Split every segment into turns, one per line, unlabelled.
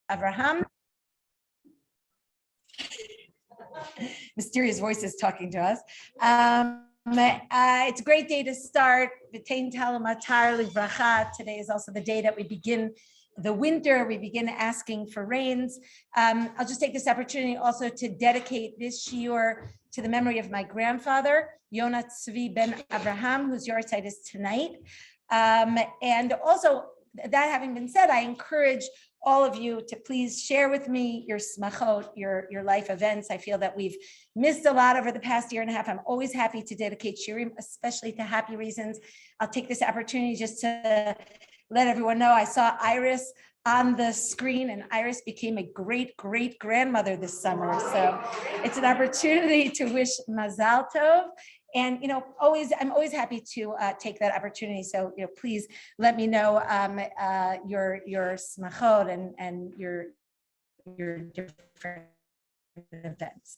Avraham. Mysterious voices talking to us. It's a great day to start. Today is also the day that we begin the winter. We begin asking for rains. I'll just take this opportunity also to dedicate this shiur to the memory of my grandfather, Yonah Tzvi ben Avraham, whose yahrzeit is tonight. And also, that having been said, I encourage all of you to please share with me your smachot, your life events. I feel that we've missed a lot over the past year and a half. I'm always happy to dedicate shiurim, especially to happy reasons. I'll take this opportunity just to let everyone know I saw Iris on the screen, and Iris became a great grandmother this summer. So it's an opportunity to wish Mazal Tov. And I'm always happy to take that opportunity. So please let me know your smachot and your different events.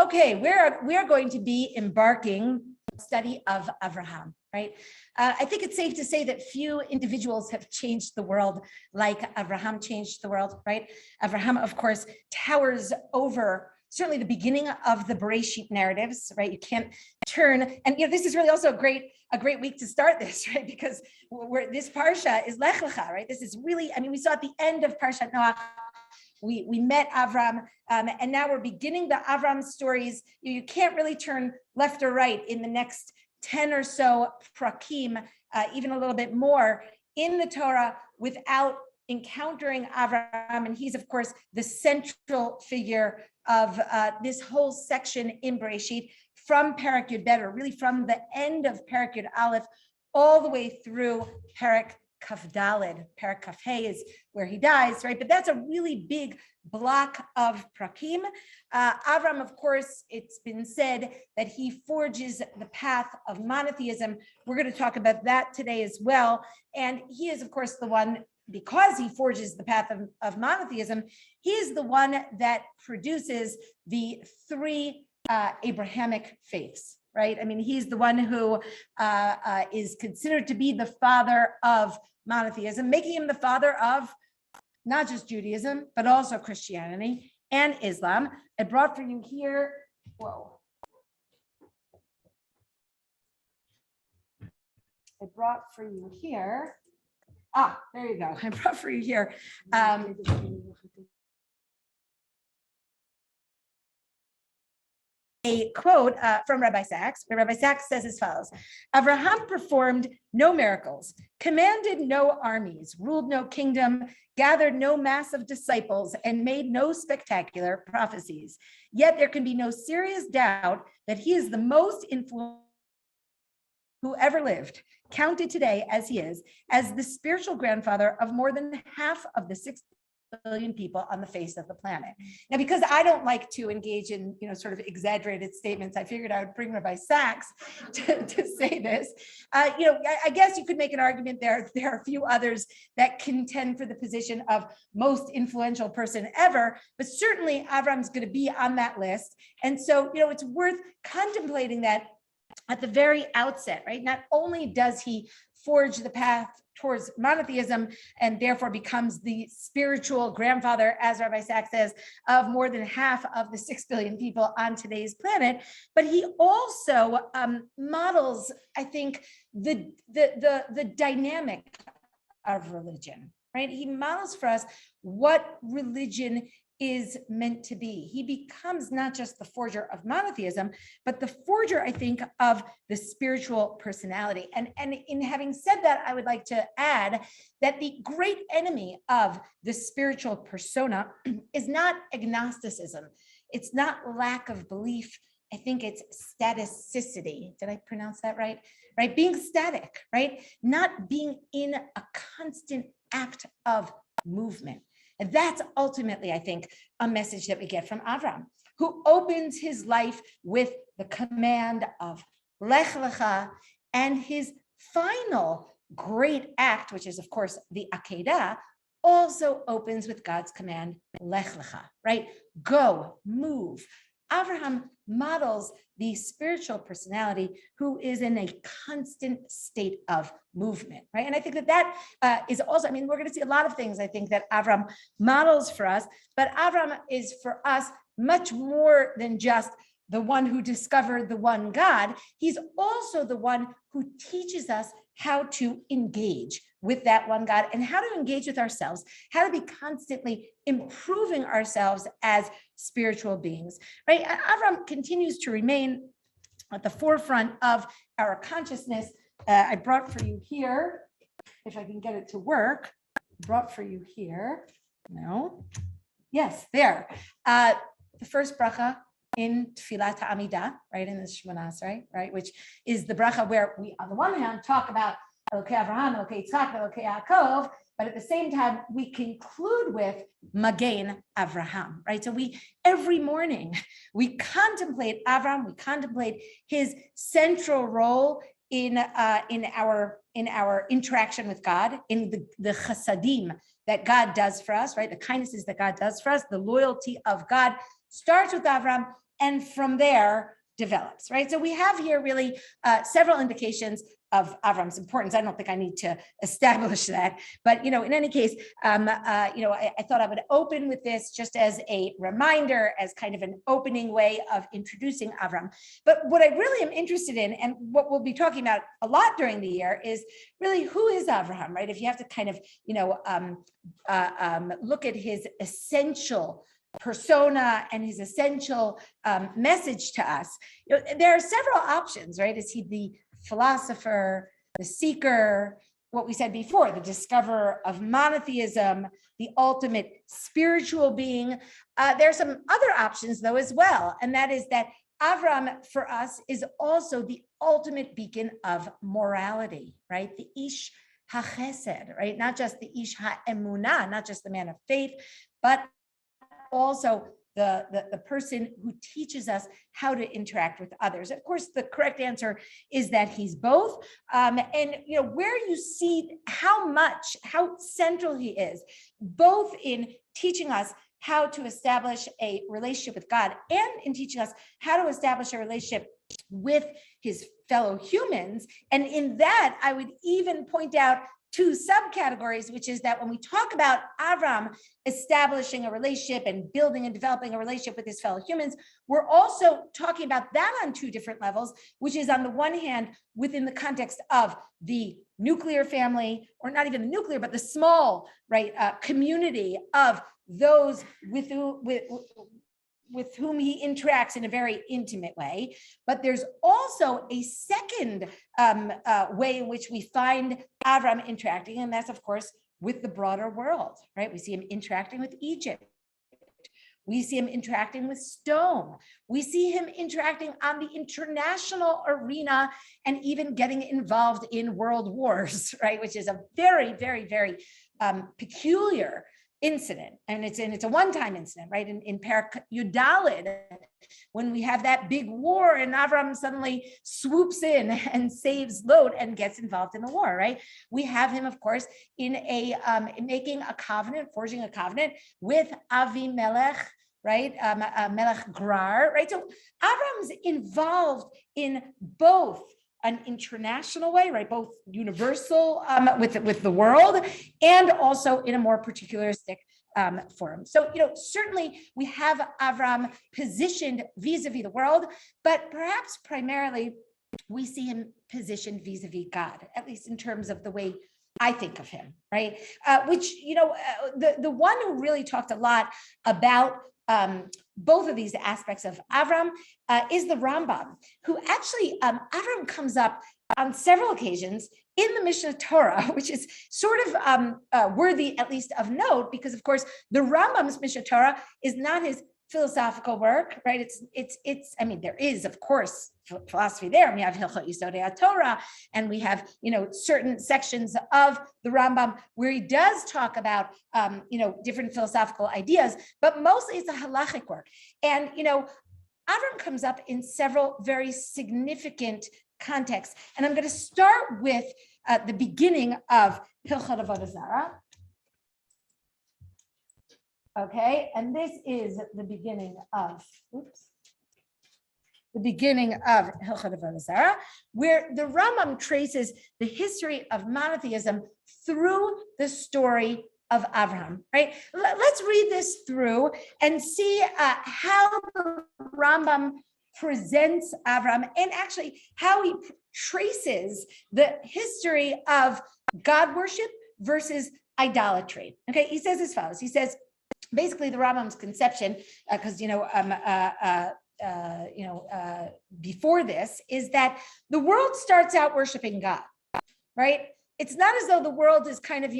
Okay, we are going to be embarking study of Avraham, right? I think it's safe to say that few individuals have changed the world like Avraham changed the world, right? Avraham, of course, towers over certainly the beginning of the Bereshit narratives, right? You can't turn, and this is really also a great week to start this, right? Because this parsha is Lech Lecha, right? This is really, we saw at the end of Parshat Noach, we met Avram, and now we're beginning the Avram stories. You can't really turn left or right in the next 10 or so prakim, even a little bit more in the Torah without encountering Avraham, and he's of course the central figure of this whole section in Bereshit, from Perek Yud Bet, or really from the end of Perek Yud Aleph all the way through Perek Kaf Daled. Perek Kaf Hey is where he dies, right? But that's a really big block of prakim. Avram, of course, it's been said that he forges the path of monotheism. We're going to talk about that today as well. And he is, of course, the one, because he forges the path of monotheism, he is the one that produces the three Abrahamic faiths, right? He's the one who is considered to be the father of monotheism, making him the father of not just Judaism, but also Christianity and Islam. I brought for you here, there you go. I brought for you here. A quote from Rabbi Sachs, where Rabbi Sachs says as follows: Avraham performed no miracles, commanded no armies, ruled no kingdom, gathered no mass of disciples, and made no spectacular prophecies. Yet there can be no serious doubt that he is the most influential who ever lived, counted today as he is, as the spiritual grandfather of more than half of the 6 billion people on the face of the planet. Now, because I don't like to engage in, sort of exaggerated statements, I figured I would bring Rabbi Sachs to say this. I guess you could make an argument there are a few others that contend for the position of most influential person ever, but certainly Avram's going to be on that list. And so, it's worth contemplating that at the very outset, right? Not only does he forge the path towards monotheism and therefore becomes the spiritual grandfather, as Rabbi Sachs says, of more than half of the 6 billion people on today's planet, but he also models, I think, the dynamic of religion, right? He models for us what religion is meant to be. He becomes not just the forger of monotheism, but the forger, I think, of the spiritual personality. And in having said that, I would like to add that the great enemy of the spiritual persona is not agnosticism. It's not lack of belief. I think it's staticity. Did I pronounce that right? Right? Being static, right? Not being in a constant act of movement. And that's ultimately, I think, a message that we get from Avraham, who opens his life with the command of Lech Lecha, and his final great act, which is, of course, the Akedah, also opens with God's command, Lech Lecha, right? Go, move. Avraham models the spiritual personality who is in a constant state of movement, right? And I think that is also, I mean, we're going to see a lot of things, I think, that Avraham models for us, but Avraham is for us much more than just the one who discovered the one God. He's also the one who teaches us how to engage with that one God and how to engage with ourselves, how to be constantly improving ourselves as spiritual beings, right? Avraham continues to remain at the forefront of our consciousness. I brought for you here, if I can get it to work, brought for you here. No, yes, there. The first bracha in Tfilat Amidah, right, in the Shemona Esrei, right, which is the bracha where we, on the one hand, talk about Elokei Avraham, Elokei Yitzchak, Elokei Yaakov, but at the same time, we conclude with Magen Avraham, right? So every morning, we contemplate Avraham, we contemplate his central role in our interaction with God, in the chasadim that God does for us, right? The kindnesses that God does for us, the loyalty of God starts with Avraham, and from there develops, right? So we have here really several indications of Avraham's importance. I don't think I need to establish that, but in any case, I thought I would open with this just as a reminder, as kind of an opening way of introducing Avraham. But what I really am interested in, and what we'll be talking about a lot during the year, is really who is Avraham, right? If you have to kind of look at his essential persona and his essential message to us, there are several options, right? Is he the philosopher, the seeker, what we said before, the discoverer of monotheism, the ultimate spiritual being? There are some other options though as well, and that is that Avraham for us is also the ultimate beacon of morality, right? The ish hachesed, right? Not just the ish ha'emunah, not just the man of faith, but also the person who teaches us how to interact with others. Of course, the correct answer is that he's both. And where you see how central he is, both in teaching us how to establish a relationship with God and in teaching us how to establish a relationship with his fellow humans. And in that, I would even point out two subcategories, which is that when we talk about Avraham establishing a relationship and building and developing a relationship with his fellow humans, we're also talking about that on two different levels, which is on the one hand, within the context of the nuclear family, or not even the nuclear, but the small, right, community of those with whom he interacts in a very intimate way. But there's also a second way in which we find Avraham interacting, and that's, of course, with the broader world, right? We see him interacting with Egypt. We see him interacting with stone. We see him interacting on the international arena and even getting involved in world wars, right? Which is a very, very, very peculiar incident, and it's a one-time incident, right? In Parak Yudalid, when we have that big war, and Avraham suddenly swoops in and saves Lot and gets involved in the war, right? We have him, of course, in making a covenant, forging a covenant with Avimelech, right? Melech Grar, right? So Abraham's involved in both an international way, right? Both universal with the world, and also in a more particularistic form. So, certainly we have Avraham positioned vis-a-vis the world, but perhaps primarily we see him positioned vis-a-vis God, at least in terms of the way I think of him, right? Which, the one who really talked a lot about both of these aspects of Avraham is the Rambam, who actually, Avraham comes up on several occasions in the Mishnah Torah, which is sort of worthy, at least of note, because of course, the Rambam's Mishnah Torah is not his philosophical work, right? It's. I mean, there is, of course, philosophy there. We have Hilchot Yisodei Torah, and we have, certain sections of the Rambam where he does talk about, different philosophical ideas, but mostly it's a halachic work. And, Avraham comes up in several very significant contexts. And I'm going to start with the beginning of Hilchot Avodah Zarah. Okay, and this is the beginning of, the beginning of Hilchot Avodah Zarah, where the Rambam traces the history of monotheism through the story of Avraham, right? Let's read this through and see how the Rambam presents Avraham and actually how he traces the history of God worship versus idolatry. Okay, he says as follows. He says, basically the Rambam's conception, because before this, is that the world starts out worshiping God, right? It's not as though the world is kind of,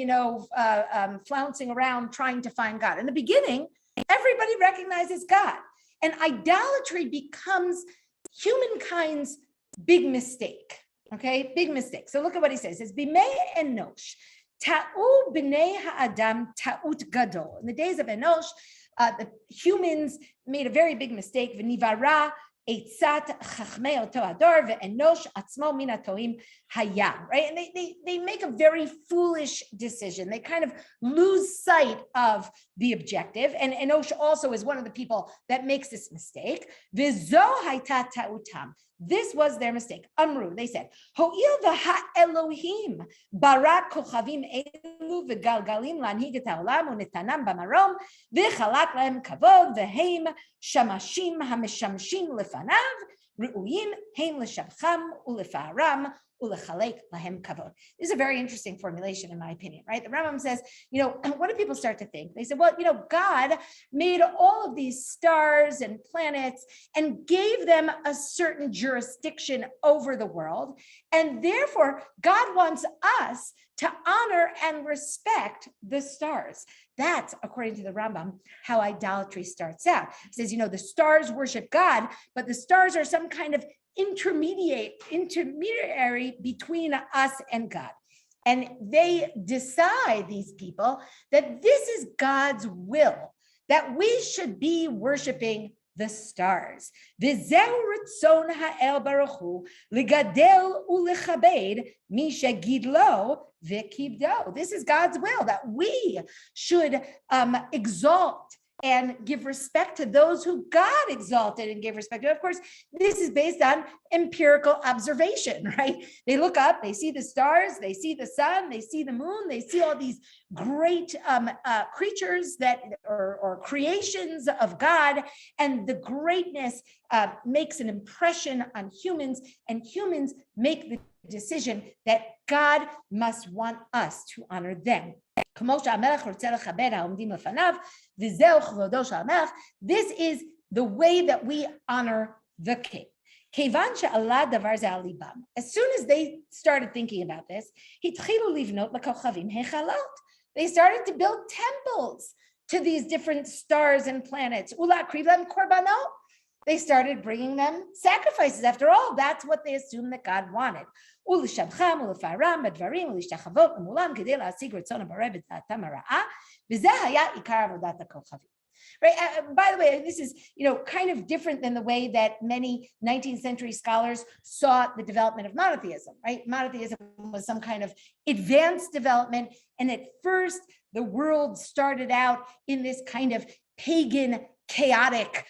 flouncing around trying to find God. In the beginning, everybody recognizes God, and idolatry becomes humankind's big mistake. Okay, big mistake. So look at what he says. It says, Bimei Enosh, Ta'u b'nei ha'adam ta'ut gadol. In the days of Enosh, the humans made a very big mistake. V'nivara eitzat chachmei oto ador ve'enosh atzmo min hatoim hayam. Right, and they make a very foolish decision. They kind of lose sight of the objective. And Enosh also is one of the people that makes this mistake. V'zo hayta ta'utam. This was their mistake. Amru, they said, Ho'il v'ha Elohim barak kochavim elu v'galgalim lanhig et ha'olam u'netanam b'marom v'chalak lahem kavod v'heim shamashim ha'mishamshim lefanav ru'uyim heim l'shabcham u'lefa'aram u'lechalek lahem kavod. This is a very interesting formulation, in my opinion, right? The Rambam says, what do people start to think? They said, well, God made all of these stars and planets and gave them a certain jurisdiction over the world. And therefore, God wants us to honor and respect the stars. That's, according to the Rambam, how idolatry starts out. It says, the stars worship God, but the stars are some kind of intermediary between us and God. And they decide, these people, that this is God's will, that we should be worshiping the stars. This is God's will, that we should exalt and give respect to those who God exalted and gave respect to. Of course, this is based on empirical observation, right? They look up, they see the stars, they see the sun, they see the moon, they see all these great creatures or creations of God, and the greatness makes an impression on humans, and humans make the decision that God must want us to honor them. This is the way that we honor the king. As soon as they started thinking about this, they started to build temples to these different stars and planets. They started bringing them sacrifices. After all, that's what they assumed that God wanted. Right. By the way, this is, kind of different than the way that many 19th century scholars saw the development of monotheism, right? Monotheism was some kind of advanced development. And at first, the world started out in this kind of pagan, chaotic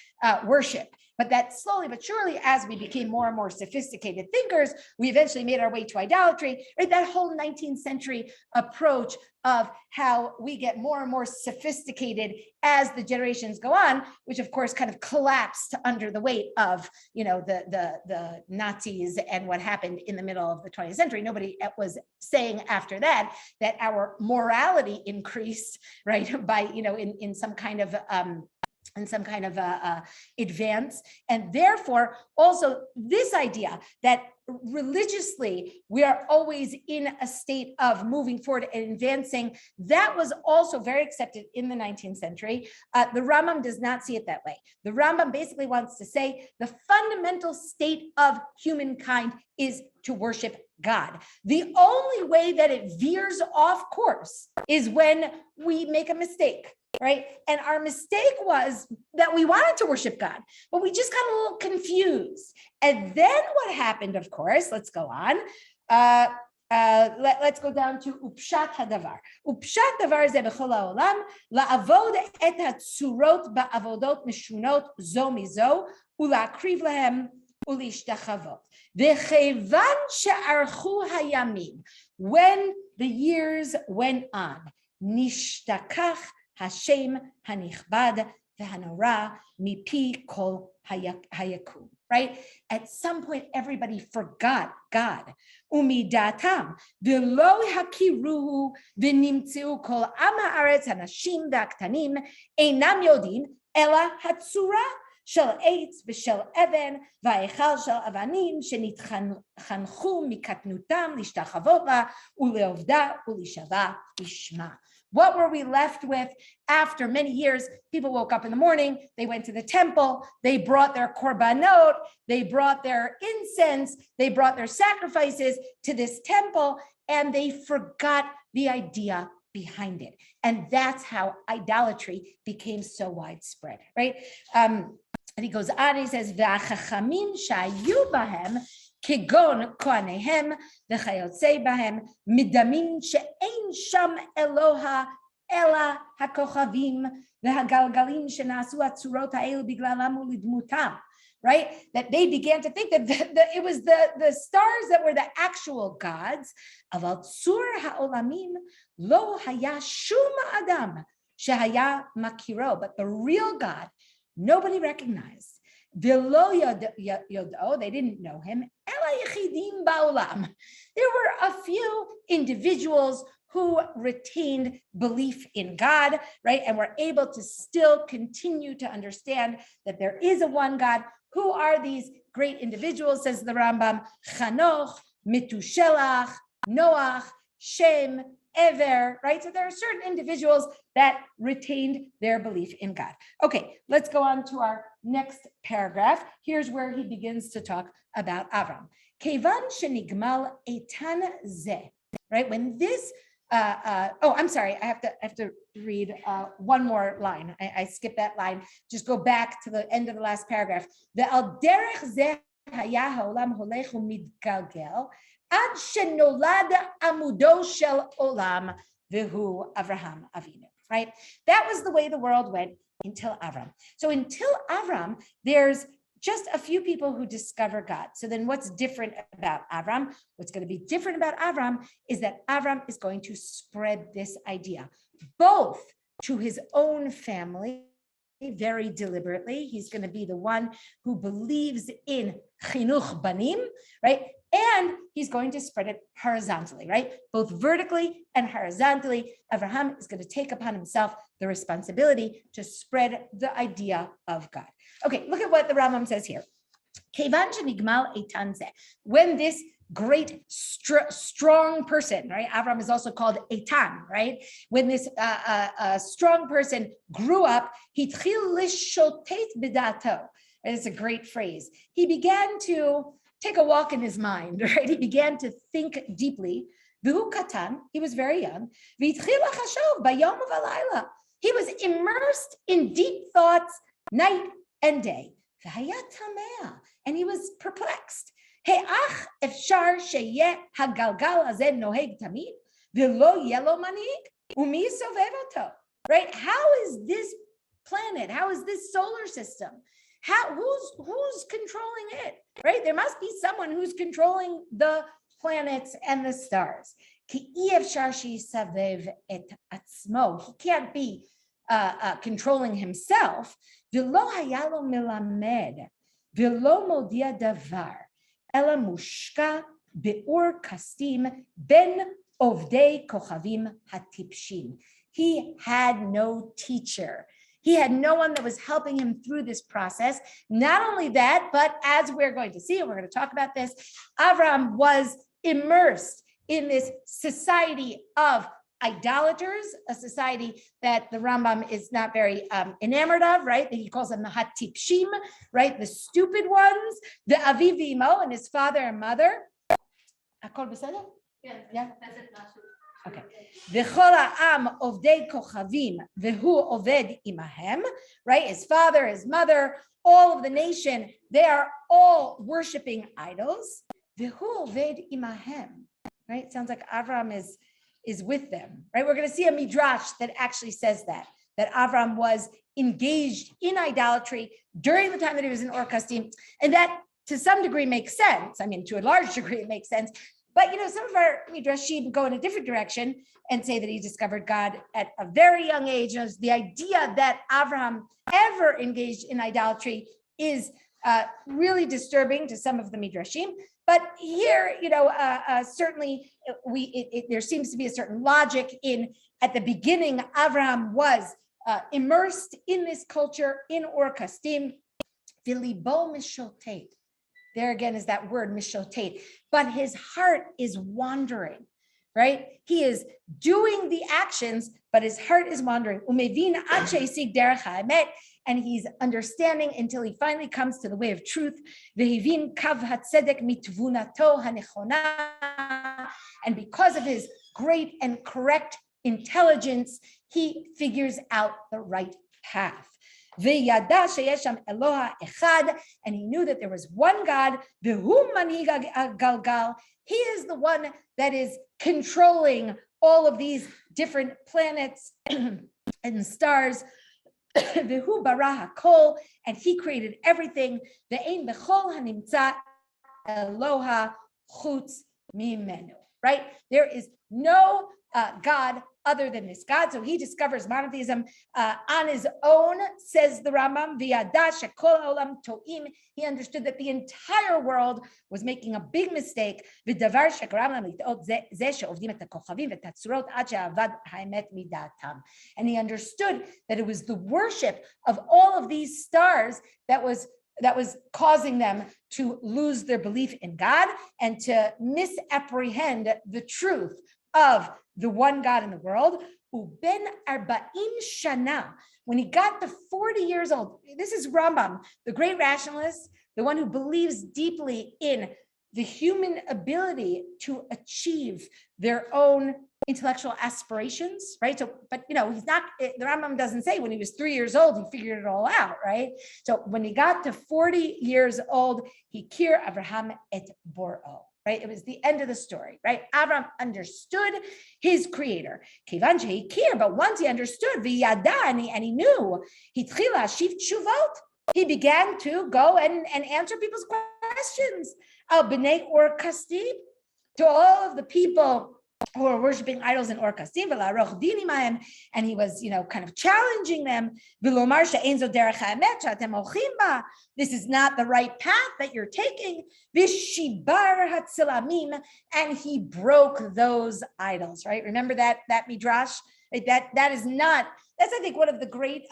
worship. But that slowly but surely, as we became more and more sophisticated thinkers, we eventually made our way to idolatry, right? That whole 19th century approach of how we get more and more sophisticated as the generations go on, which of course kind of collapsed under the weight of, the Nazis and what happened in the middle of the 20th century. Nobody was saying after that our morality increased, right, by, in some kind of advance. And therefore, also this idea that religiously we are always in a state of moving forward and advancing, that was also very accepted in the 19th century. The Rambam does not see it that way. The Rambam basically wants to say the fundamental state of humankind is to worship God. The only way that it veers off course is when we make a mistake. Right. And our mistake was that we wanted to worship God, but we just got a little confused. And then what happened, of course, let's go on. Let's go down to Upshat Hadavar. Upshat Davar ze b'chol ha'olam la'avod et hatzurot ba'avodot mishunot zo mizo ula'akriv lahem ולהשתחוות. וכיוון שארכו הימים, when the years went on, נשתכח השם הנכבד והנורא מפי כל היקום. Right? At some point, everybody forgot God. ומידעתם, ולא הכירוהו ונמצאו כל עם הארץ, הנשים והקטנים, אינם יודעים, אלא הצורה של עץ ושל אבן, וההיכל של אבנים, שנתחנכו מקטנותם להשתחוות לה, ולעובדה ולהישבע לשמה. What were we left with after many years? People woke up in the morning, they went to the temple, they brought their korbanot, they brought their incense, they brought their sacrifices to this temple, and they forgot the idea behind it. And that's how idolatry became so widespread, right? And he goes on, he says, "V'achachamim shayu bahem כגון כהניהם וכיוצא בהם, מדמים שאין שם אלוה אלא הכוכבים והגלגלים שנעשו הצורות האלו בגללם ולדמותם." Right? That they began to think that it was the stars that were the actual gods. אבל צור העולמים לא היה שום אדם שהיה מכירו, but the real God, nobody recognized. ולא יודעו, they didn't know him, אלא יחידים בעולם. There were a few individuals who retained belief in God, right? And were able to still continue to understand that there is a one God. Who are these great individuals, says the Rambam? Chanoch, Metushelach, Noach, Shem, Ever, right? So there are certain individuals that retained their belief in God. Okay, let's go on to our next paragraph. Here's where he begins to talk about Avraham. Kevan shenigmal etan ze, right? When this, I'm sorry, I have to read one more line. I skipped that line. Just go back to the end of the last paragraph. Ve'al derech ze haya haolam holech u'mitgalgel, עד שנולד עמודו של עולם, והוא אברהם אבינו, right? That was the way the world went until Avram. So until Avram, there's just a few people who discover God. So then what's different about Avram? What's going to be different about Avram is that Avram is going to spread this idea, both to his own family, very deliberately. He's going to be the one who believes in chinuch banim, right? And he's going to spread it horizontally, right? Both vertically and horizontally. Avraham is going to take upon himself the responsibility to spread the idea of God. Okay, look at what the Rambam says here. When this great, strong person, right? Avraham is also called Eitan, right? When this strong person grew up, hitchil lishotet b'dato. It's a great phrase. He began to take a walk in his mind, right? He began to think deeply. V'hu katan, he was very young. V'itchil lachashov bayom u'valayla. He was immersed in deep thoughts night and day. V'haya tamea, and he was perplexed. He'ach efshar sheyeh hagalgal hazeh noheg tamid v'lo yeh lo manig u'mi sovev oto. Right? How is this planet? How is this solar system? Who's controlling it, right? There must be someone who's controlling the planets and the stars. He can't be controlling himself. ולא היה לו מלמד, ולא מודיע דבר, אלא מושקע באור כסתים בין עובדי כוכבים הטיפשים. He had no teacher. He had no one that was helping him through this process. Not only that, but as we're going to see, and we're going to talk about this, Avraham was immersed in this society of idolaters, a society that the Rambam is not very enamored of, right? That he calls them the hatipshim, right? The stupid ones, the aviv v'imo, and his father and mother. Akol beseder? Yeah. Okay. V'chol ha'am ovdei kochavim v'hu oved imahem, right? His father, his mother, all of the nation, they are all worshiping idols. V'hu oved imahem, right? It sounds like Avraham is with them, right? We're going to see a midrash that actually says that Avraham was engaged in idolatry during the time that he was in Ur Kasdim, and that to some degree makes sense. I mean, to a large degree, it makes sense. But, some of our midrashim go in a different direction and say that he discovered God at a very young age. The idea that Avraham ever engaged in idolatry is really disturbing to some of the midrashim. But here, certainly there seems to be a certain logic in, at the beginning, Avraham was immersed in this culture in Or Kasdim. V'libo mishotet. There again is that word mishotet. But his heart is wandering, right? He is doing the actions, but his heart is wandering. Umevin ad she'esig derech ha'emet. And he's understanding until he finally comes to the way of truth. V'hivin kav hatzedek mitvunato hanechona. And because of his great and correct intelligence, he figures out the right path. V'yada sheyesham Eloha echad, and he knew that there was one God. V'hu manhig galgal. He is the one that is controlling all of these different planets and stars. V'hu bara hakol, and he created everything. Ve'ein bechol hanimtza Eloha chutz mimenu. Right? There is no God other than this God. So he discovers monotheism on his own, says the Rambam. V'yada shekol olam to'im. He understood that the entire world was making a big mistake. V'davar shekaram lam lit'ot zeh she'ovdim et ha'kochavim v'tatzurot ad she'avad ha'emet midatam. And he understood that it was the worship of all of these stars that was causing them to lose their belief in God and to misapprehend the truth of the one God in the world. Uben arba'im shana, when he got to 40 years old, this is Rambam, the great rationalist, the one who believes deeply in the human ability to achieve their own intellectual aspirations, right? So, but he's not, the Rambam doesn't say when he was 3 years old, he figured it all out, right? So when he got to 40 years old, he kir Avraham et bor'o. Right? It was the end of the story, right? Avraham understood his creator. But once he understood, and he knew, he began to go and answer people's questions. To all of the people who are worshiping idols in Or Kasdim, and he was, kind of challenging them. This is not the right path that you're taking. And he broke those idols, right? Remember that midrash? That is not. That's, I think, one of the great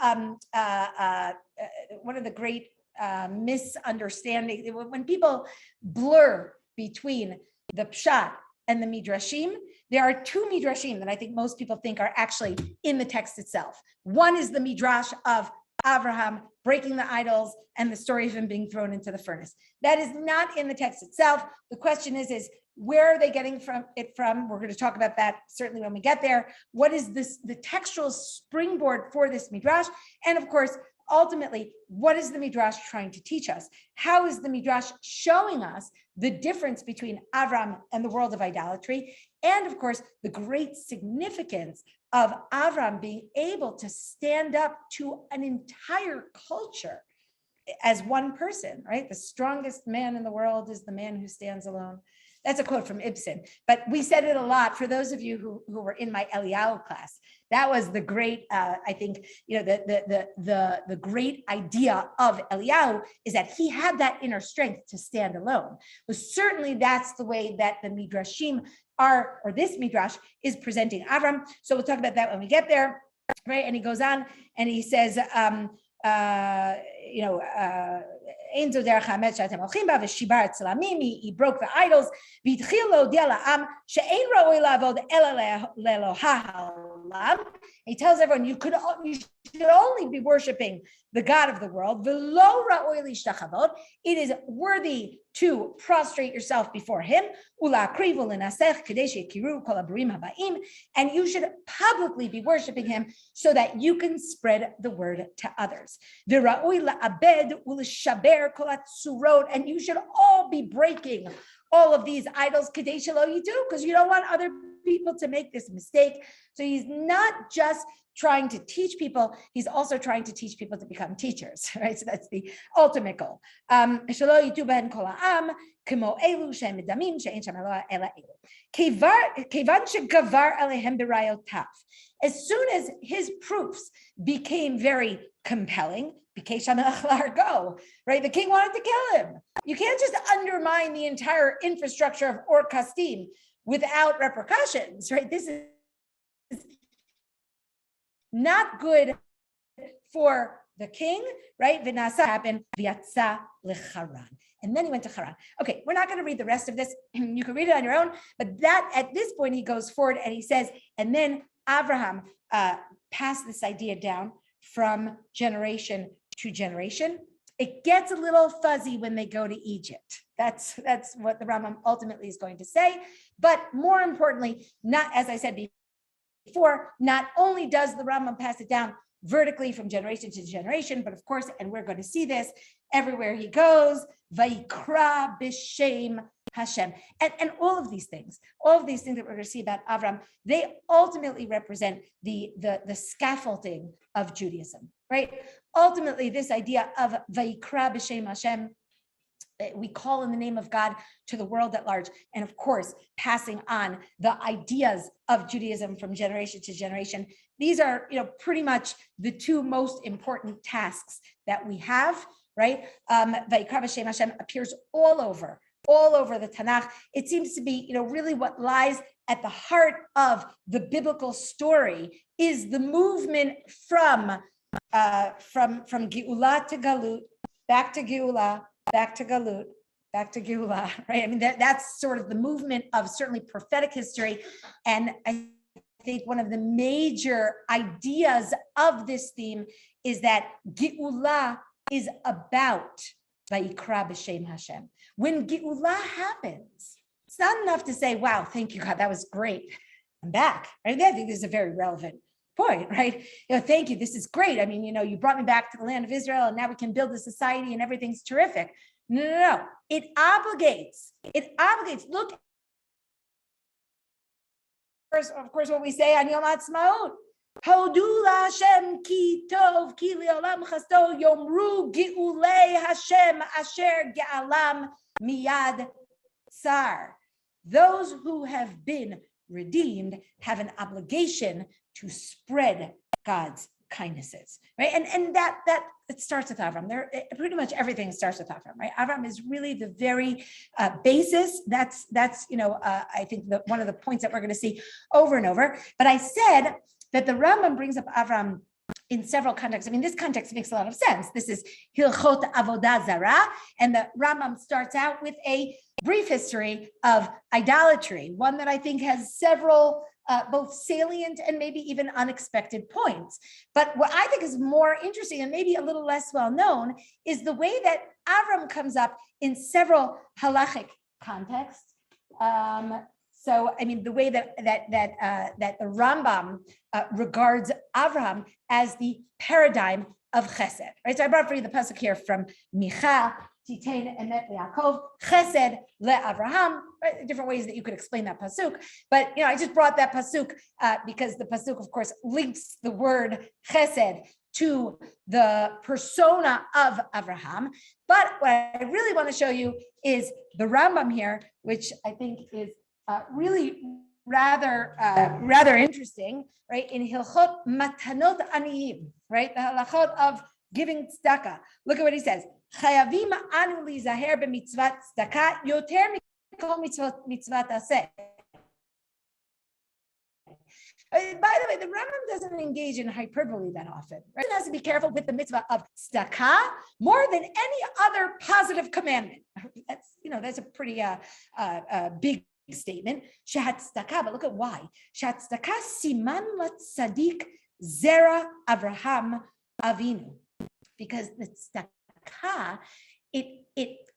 misunderstandings when people blur between the pshat and the midrashim. There are two midrashim that I think most people think are actually in the text itself. One is the midrash of Avraham breaking the idols and the story of him being thrown into the furnace. That is not in the text itself. The question is where are they getting it from? We're going to talk about that certainly when we get there. What is the textual springboard for this midrash? And of course, ultimately, what is the midrash trying to teach us? How is the midrash showing us the difference between Avraham and the world of idolatry? And of course, the great significance of Avraham being able to stand up to an entire culture as one person, right? The strongest man in the world is the man who stands alone. That's a quote from Ibsen, but we said it a lot for those of you who were in my Yael class. That was the great, I think, the great idea of Yael is that he had that inner strength to stand alone. But certainly that's the way that the midrashim are, or this midrash is presenting Avram. So we'll talk about that when we get there, right? And he goes on and he says, he broke the idols. He tells everyone you should only be worshiping the God of the world. It is worthy to prostrate yourself before him. And you should publicly be worshiping him so that you can spread the word to others. And you should all be breaking all of these idols because you don't want other people to make this mistake. So he's not just trying to teach people, he's also trying to teach people to become teachers, right? So that's the ultimate goal. As soon as his proofs became very compelling, go, right? The king wanted to kill him. You can't just undermine the entire infrastructure of Or Kasdim without repercussions, right? This is not good for the king, right? Vinasa happened, Vyatsa lecharan. And then he went to Haran. Okay, we're not going to read the rest of this. You can read it on your own. But that at this point, he goes forward and he says, and then Avraham passed this idea down from generation to generation. It gets a little fuzzy when they go to Egypt. That's what the Rambam ultimately is going to say. But more importantly, not, as I said before, not only does the Rambam pass it down vertically from generation to generation, but of course, and we're going to see this everywhere he goes, Vayikra b'shem Hashem. And all of these things that we're going to see about Avraham, they ultimately represent the scaffolding of Judaism, right? Ultimately, this idea of Vayikra b'shem Hashem, we call in the name of God to the world at large, and of course, passing on the ideas of Judaism from generation to generation. These are, pretty much the two most important tasks that we have, right? Vayikra b'shem Hashem appears all over the Tanakh. It seems to be, really what lies at the heart of the biblical story is the movement from Geula to Galut, back to Geula, back to Galut, back to Geula, right? I mean, that's sort of the movement of certainly prophetic history. And I think one of the major ideas of this theme is that Geula is about Vayikra b'shem Hashem. When Geula happens, it's not enough to say, wow, thank you, God, that was great. I'm back. I think this is a very relevant point, right? Thank you, this is great. I mean, you brought me back to the land of Israel and now we can build a society and everything's terrific. No. It obligates. Look, of course, what we say on Yom Ha'atzmaut, Hodu Hashem ki tov ki le'olam chasto yomru ge'ulei Hashem asher ge'alam miyad tsar. Those who have been redeemed have an obligation to spread God's kindnesses, right? And that it starts with Avraham. Pretty much everything starts with Avraham, right? Avraham is really the very basis. That's I think one of the points that we're going to see over and over. But I said that the Rambam brings up Avraham in several contexts. I mean, this context makes a lot of sense. This is Hilchot Avodah Zarah, and the Rambam starts out with a brief history of idolatry, one that I think has several both salient and maybe even unexpected points. But what I think is more interesting and maybe a little less well known is the way that Avram comes up in several halachic contexts. So, I mean, the way that the Rambam regards Avraham as the paradigm of Chesed, right? So I brought for you the pasuk here from Micha, Titain emet leYaakov, Chesed leAvraham, right? Different ways that you could explain that pasuk. But, I just brought that pasuk because the pasuk, of course, links the word Chesed to the persona of Avraham. But what I really want to show you is the Rambam here, which I think is really rather interesting, right? In Hilchot Matanot Aniyim, right? The halachot of giving tzedakah. Look at what he says. Chayavim anu lizaher b'mitzvat tzedakah yoter mikol mitzvat aseh. By the way, the Rambam doesn't engage in hyperbole that often. Right? It has to be careful with the mitzvah of tzedakah more than any other positive commandment. That's a pretty big statement. Shehat tzedakah, but look at why. Shehat tzedakah siman latzadik zera Avraham Avinu, because the tzedakah, it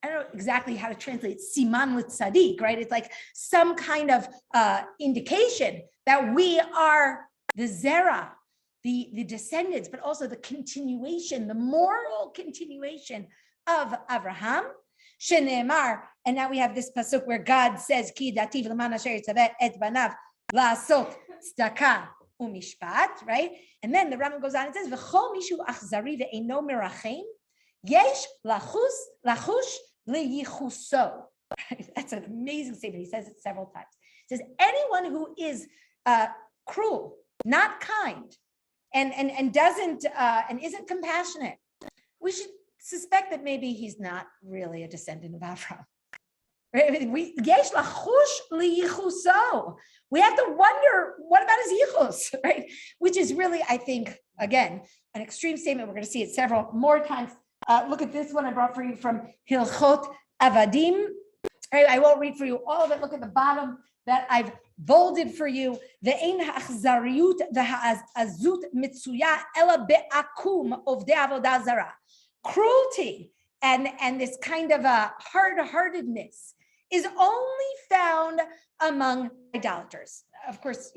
I don't know exactly how to translate siman l'tzadik, right? It's like some kind of indication that we are the zera, the descendants, but also the continuation, the moral continuation of Avraham. Shene'emar, and now we have this pasuk where God says, "Ki dativ l'man asher yitzaveh et banav la'asot tzedakah u'mishpat, right? And then the Rambam goes on and says, "V'chol mishu achzari ve'eino merachem, yesh lachush leyichuso." That's an amazing statement. He says it several times. He says, anyone who is cruel, not kind, and doesn't and isn't compassionate, we should suspect that maybe he's not really a descendant of Avraham. Right? We have to wonder, what about his yichus, right? Which is really, I think, again, an extreme statement. We're going to see it several more times. Look at this one I brought for you from Hilchot Avadim. Right? I won't read for you all of it. Look at the bottom that I've bolded for you. Ve'ein ha'achzariyut ve'ha'azut mitzuya ela be'akum ovdei avodah zarah. Cruelty and this kind of a hard-heartedness is only found among idolaters. Of course,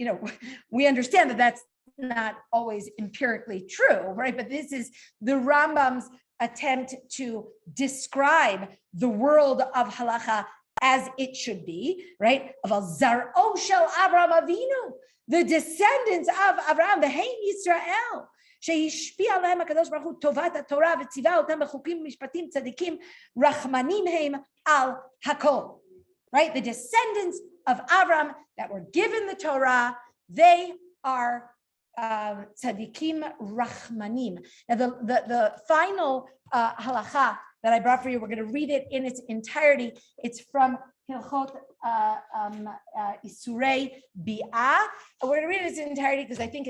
we understand that that's not always empirically true, right? But this is the Rambam's attempt to describe the world of halacha as it should be, right? Of Zar'o shel Avraham Avinu, the descendants of Avraham, the Hein Yisrael. שהשפיע עליהם הקדוש ברוך הוא טובת התורה וציווה אותם בחוקים ומשפטים צדיקים רחמנים הם על הכל. Right? The descendants of Avraham that were given the Torah, they are tzadikim rachmanim. Now the final halacha that I brought for you, we're going to read it in its entirety. It's from Hilchot Isurei Bi'ah. We're going to read it in its entirety because I think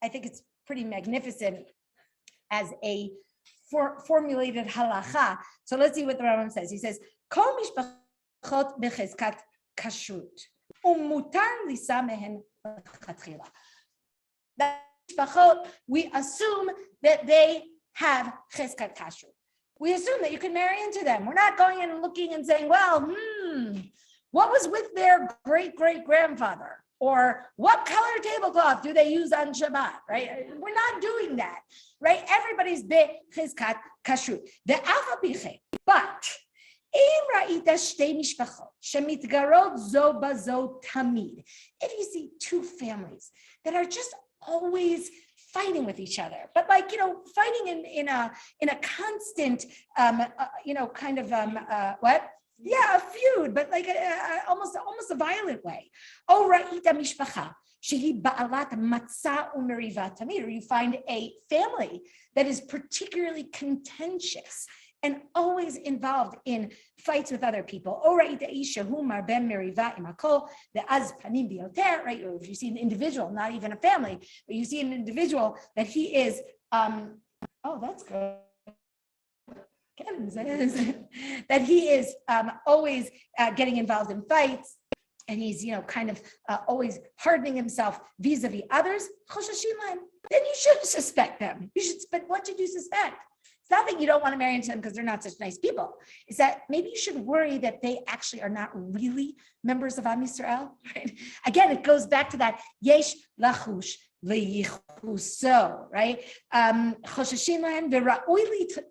I think it's pretty magnificent as a formulated halacha. So let's see what the Rambam says. He says, Kol mishpachot bechezkat kashrut, umutar lisa mehen lechatchila. That mishpachot, we assume that they have chezkat kashrut. We assume that you can marry into them. We're not going in and looking and saying, well, what was with their great-great-grandfather? Or what color tablecloth do they use on Shabbat, right? We're not doing that, right? Everybody's bechizkat kashrut. The alpha biche, but if you see two families that are just always fighting with each other, but fighting in a constant, a feud, but like almost a violent way. Oh, ra'ita mishpacha shehi ba'alat matzah u'meriva tamid, or you find a family that is particularly contentious and always involved in fights with other people. Oh, ra'ita isha hu mar ben meriva imakol ve'az panim bioter, right? Or if you see an individual, not even a family, but you see an individual that he is, that's good. That he is always getting involved in fights, and he's always hardening himself vis-a-vis others. Then you shouldn't suspect them. But what should you suspect? It's not that you don't want to marry into them because they're not such nice people. It's that maybe you should worry that they actually are not really members of Am Yisrael. Right? Again, it goes back to that yesh lachush leyichuso, right? Chosheshin lahem v'ra'ui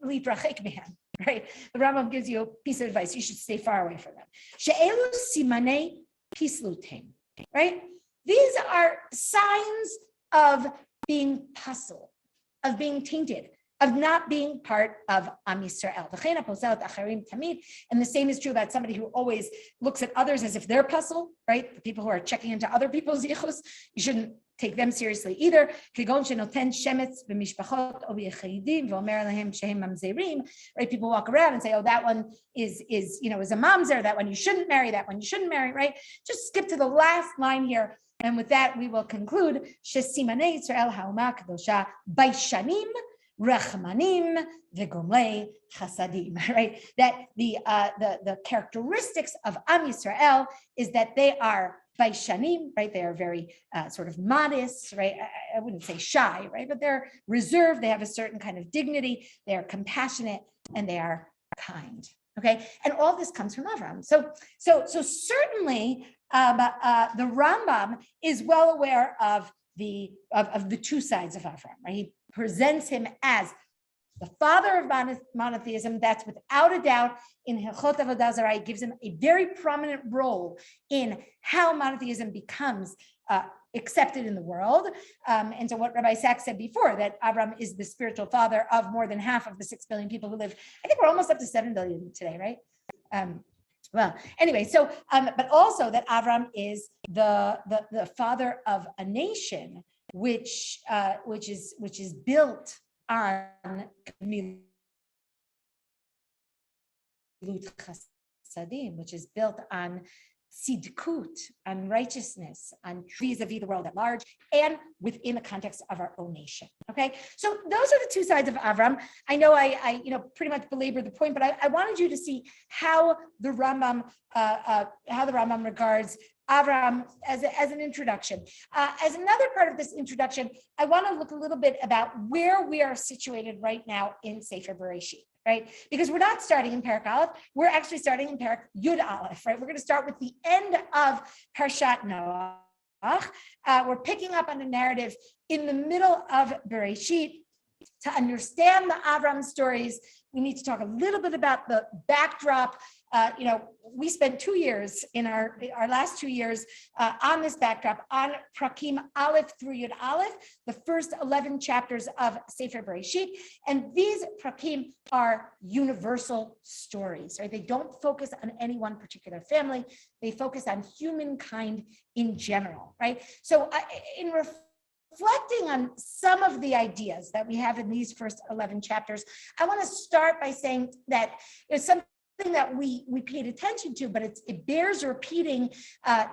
litrachek mehem. Right? The Rambam gives you a piece of advice. You should stay far away from them. She'elu simanei pislutim. Right? These are signs of being puzzled, of being tainted, of not being part of Am Yisrael. And the same is true about somebody who always looks at others as if they're puzzled, right? The people who are checking into other people's yichus, you shouldn't take them seriously either. Right? People walk around and say, oh, that one is a mamzer, that one you shouldn't marry, that one you shouldn't marry, right? Just skip to the last line here. And with that, we will conclude. Shesimane Yisrael ha'uma kadosha baishanim rachmanim v'gomlei chasadim, right? That the characteristics of Am Yisrael is that they are baishanim, right? They are very sort of modest, right? I wouldn't say shy, right? But they're reserved. They have a certain kind of dignity. They are compassionate and they are kind. Okay, and all this comes from Avraham. So certainly the Rambam is well aware of the two sides of Avraham, right? He presents him as the father of monotheism. That's without a doubt in Hilchot Avodah Zarah. It gives him a very prominent role in how monotheism becomes accepted in the world. And so what Rabbi Sachs said before, that Avraham is the spiritual father of more than half of the 6 billion people who live. I think we're almost up to 7 billion today, right? Well, anyway, so, but also that Avraham is the father of a nation, which is built on Gemilut Chasadim, which is built on tzidkut, on righteousness, on vis-a-vis the world at large, and within the context of our own nation. Okay, so those are the two sides of Avraham. I know I pretty much belabor the point, but I wanted you to see how the Rambam regards Avraham as an introduction. As another part of this introduction, I want to look a little bit about where we are situated right now in Sefer Bereshit. Right? Because we're not starting in Perek Aleph, we're actually starting in Perek Yud Aleph, right? We're going to start with the end of Parshat Noach. We're picking up on the narrative in the middle of Bereshit. To understand the Avraham stories, we need to talk a little bit about the backdrop. We spent 2 years in our last 2 years on this backdrop, on Prakim Aleph through Yud Aleph, the first 11 chapters of Sefer Bereshit. And these Prakim are universal stories, right? They don't focus on any one particular family. They focus on humankind in general, right? So in reflecting on some of the ideas that we have in these first 11 chapters, I want to start by saying that there's something that we paid attention to, but it bears repeating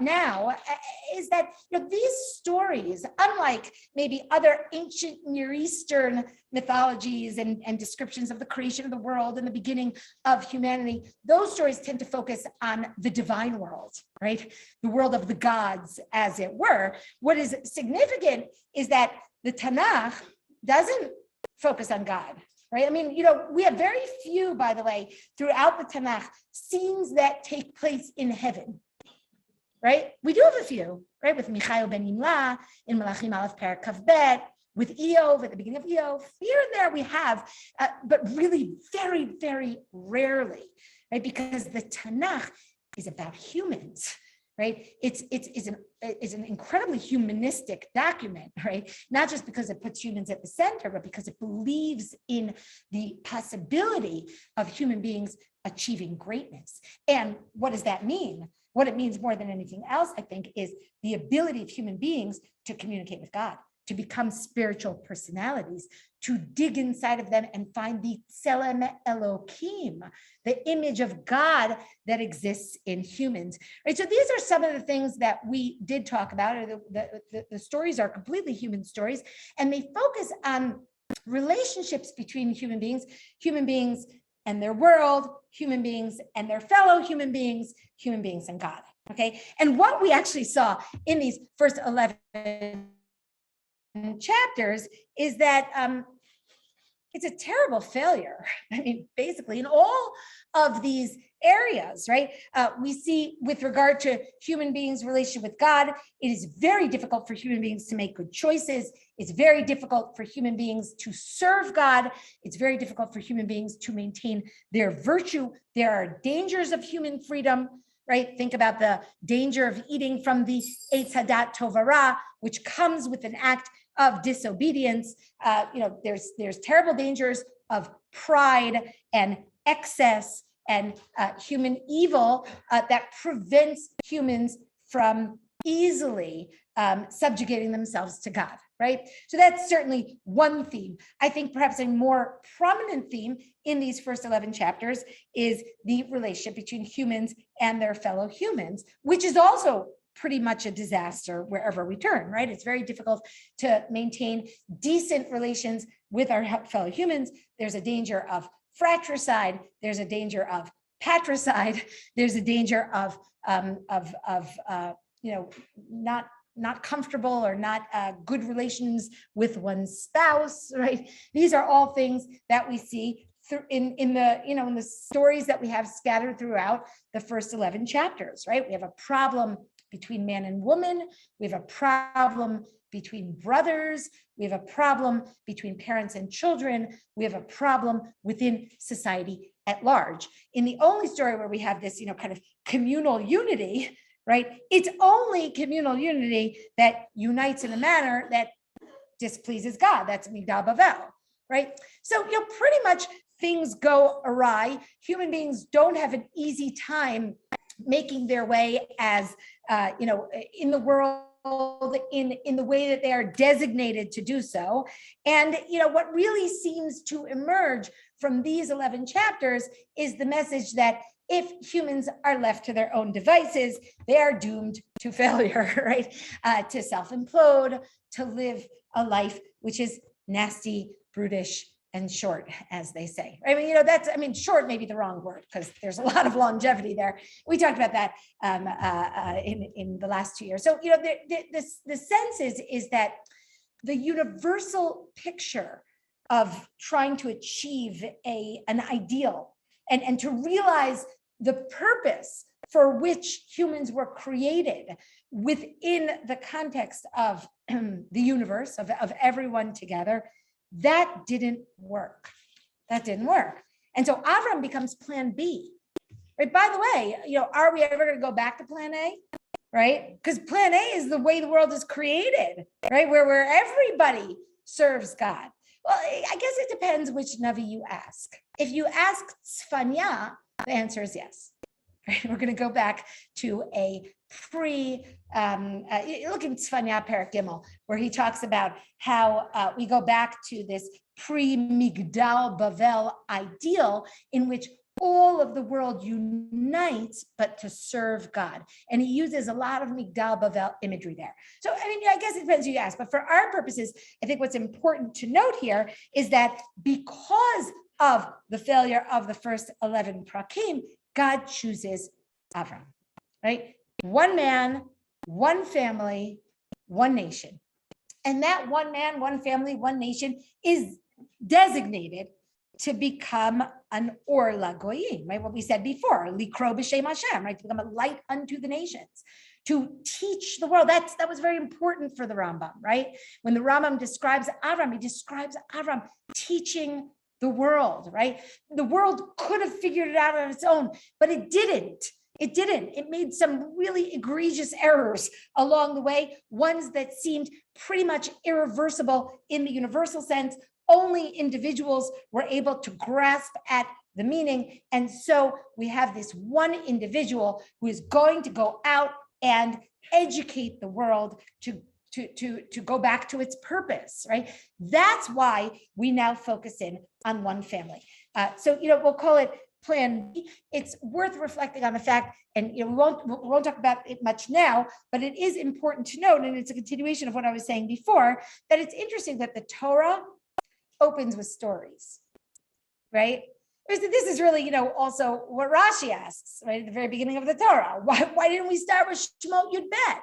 now, is that these stories, unlike maybe other ancient Near Eastern mythologies and descriptions of the creation of the world and the beginning of humanity, those stories tend to focus on the divine world, right? The world of the gods, as it were. What is significant is that the Tanakh doesn't focus on God. Right? I mean, we have very few, by the way, throughout the Tanakh, scenes that take place in heaven. Right? We do have a few, right? With Michael ben Yimla in Malachim Aleph Perek Kav Bet, with Eov at the beginning of Eov. Here and there we have, but really very, very rarely, right? Because the Tanakh is about humans. Right? It's an incredibly humanistic document, right? Not just because it puts humans at the center, but because it believes in the possibility of human beings achieving greatness. And what does that mean? What it means more than anything else, I think, is the ability of human beings to communicate with God, to become spiritual personalities, to dig inside of them and find the Tselem Elokim, the image of God that exists in humans. Right. So these are some of the things that we did talk about. Or the stories are completely human stories, and they focus on relationships between human beings and their world, human beings and their fellow human beings and God. Okay. And what we actually saw in these first 11 chapters is that it's a terrible failure. I mean, basically in all of these areas, right? We see with regard to human beings' relationship with God, it is very difficult for human beings to make good choices. It's very difficult for human beings to serve God. It's very difficult for human beings to maintain their virtue. There are dangers of human freedom, right? Think about the danger of eating from the Eitz Hadat Tov Hara, which comes with an act of disobedience. There's terrible dangers of pride and excess and human evil that prevents humans from easily subjugating themselves to God, right? So that's certainly one theme. I think perhaps a more prominent theme in these first 11 chapters is the relationship between humans and their fellow humans, which is also pretty much a disaster wherever we turn, right? It's very difficult to maintain decent relations with our fellow humans. There's a danger of fratricide. There's a danger of patricide. There's a danger of not comfortable or not good relations with one's spouse, right? These are all things that we see in the stories that we have scattered throughout the first 11 chapters, right? We have a problem between man and woman. We have a problem between brothers. We have a problem between parents and children. We have a problem within society at large. In the only story where we have this, kind of communal unity, right? It's only communal unity that unites in a manner that displeases God. That's Migdal Bavel, right? So, pretty much things go awry. Human beings don't have an easy time making their way as, in the world, in the way that they are designated to do so. And, what really seems to emerge from these 11 chapters is the message that if humans are left to their own devices, they are doomed to failure, right? To self-implode, to live a life which is nasty, brutish, and short, as they say. Short may be the wrong word because there's a lot of longevity there. We talked about that in the last 2 years. So, the sense is that the universal picture of trying to achieve an ideal and to realize the purpose for which humans were created within the context of the universe, of everyone together, that didn't work. That didn't work. And so Avraham becomes plan B. Right? By the way, are we ever going to go back to plan A? Right? Because plan A is the way the world is created, right? Where everybody serves God. Well, I guess it depends which Navi you ask. If you ask Tzfanya, the answer is yes. Right? We're going to go back to a look in Tzfanya Perek Gimel, where he talks about how we go back to this pre-Migdal Bavel ideal in which all of the world unites, but to serve God. And he uses a lot of Migdal Bavel imagery there. So, I guess it depends who you ask, but for our purposes, I think what's important to note here is that because of the failure of the first 11 prakim, God chooses Avraham, right? One man, one family, one nation. And that one man, one family, one nation is designated to become an or lagoyim, right? What we said before, likro b'shem Hashem, right? To become a light unto the nations, to teach the world. That was very important for the Rambam, right? When the Rambam describes Avraham, he describes Avraham teaching the world, right? The world could have figured it out on its own, but it didn't. It didn't. It made some really egregious errors along the way, ones that seemed pretty much irreversible in the universal sense. Only individuals were able to grasp at the meaning. And so we have this one individual who is going to go out and educate the world to go back to its purpose, right? That's why we now focus in on one family. So we'll call it Plan B. It's worth reflecting on the fact, and we won't talk about it much now, but it is important to note, and it's a continuation of what I was saying before, that it's interesting that the Torah opens with stories, right? This is really, also what Rashi asks, right, at the very beginning of the Torah. Why didn't we start with Shemot Yud Bet?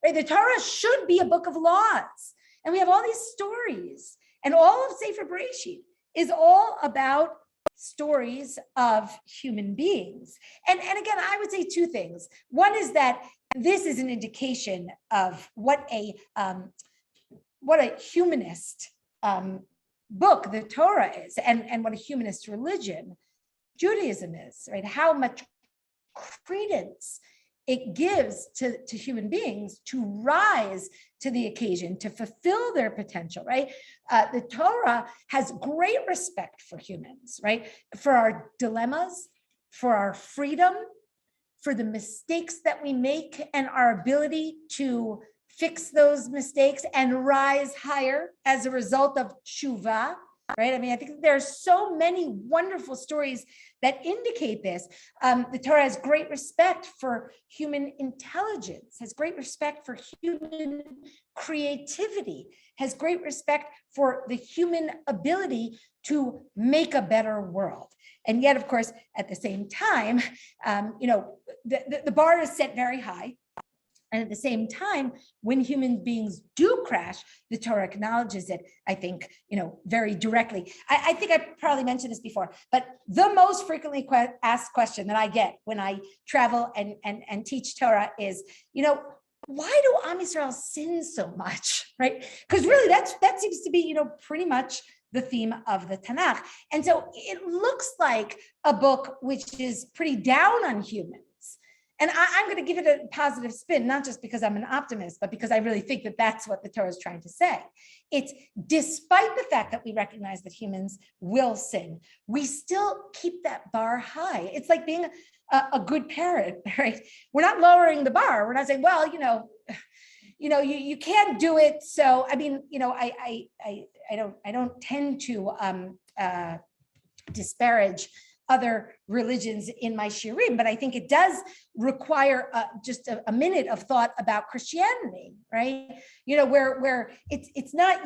Right? The Torah should be a book of laws. And we have all these stories. And all of Sefer Bereshit is all about stories of human beings. And again, I would say two things. One is that this is an indication of what a humanist book the Torah is, and what a humanist religion Judaism is, right? How much credence it gives to human beings to rise to the occasion, to fulfill their potential, right? The Torah has great respect for humans, right? For our dilemmas, for our freedom, for the mistakes that we make and our ability to fix those mistakes and rise higher as a result of tshuva, right? I think there are so many wonderful stories that indicate this. The Torah has great respect for human intelligence, has great respect for human creativity, has great respect for the human ability to make a better world. And yet, of course, at the same time, the bar is set very high. And at the same time, when human beings do crash, the Torah acknowledges it, I think, very directly. I think I probably mentioned this before, but the most frequently asked question that I get when I travel and teach Torah is, why do Am Yisrael sin so much, right? Because really that seems to be, pretty much the theme of the Tanakh. And so it looks like a book which is pretty down on humans. And I'm going to give it a positive spin, not just because I'm an optimist, but because I really think that that's what the Torah is trying to say. It's despite the fact that we recognize that humans will sin, we still keep that bar high. It's like being a good parent, right? We're not lowering the bar. We're not saying, well, you can't do it. So, I mean, I don't tend to disparage other religions in my shirim, but I think it does require just a minute of thought about Christianity, right? Where it's not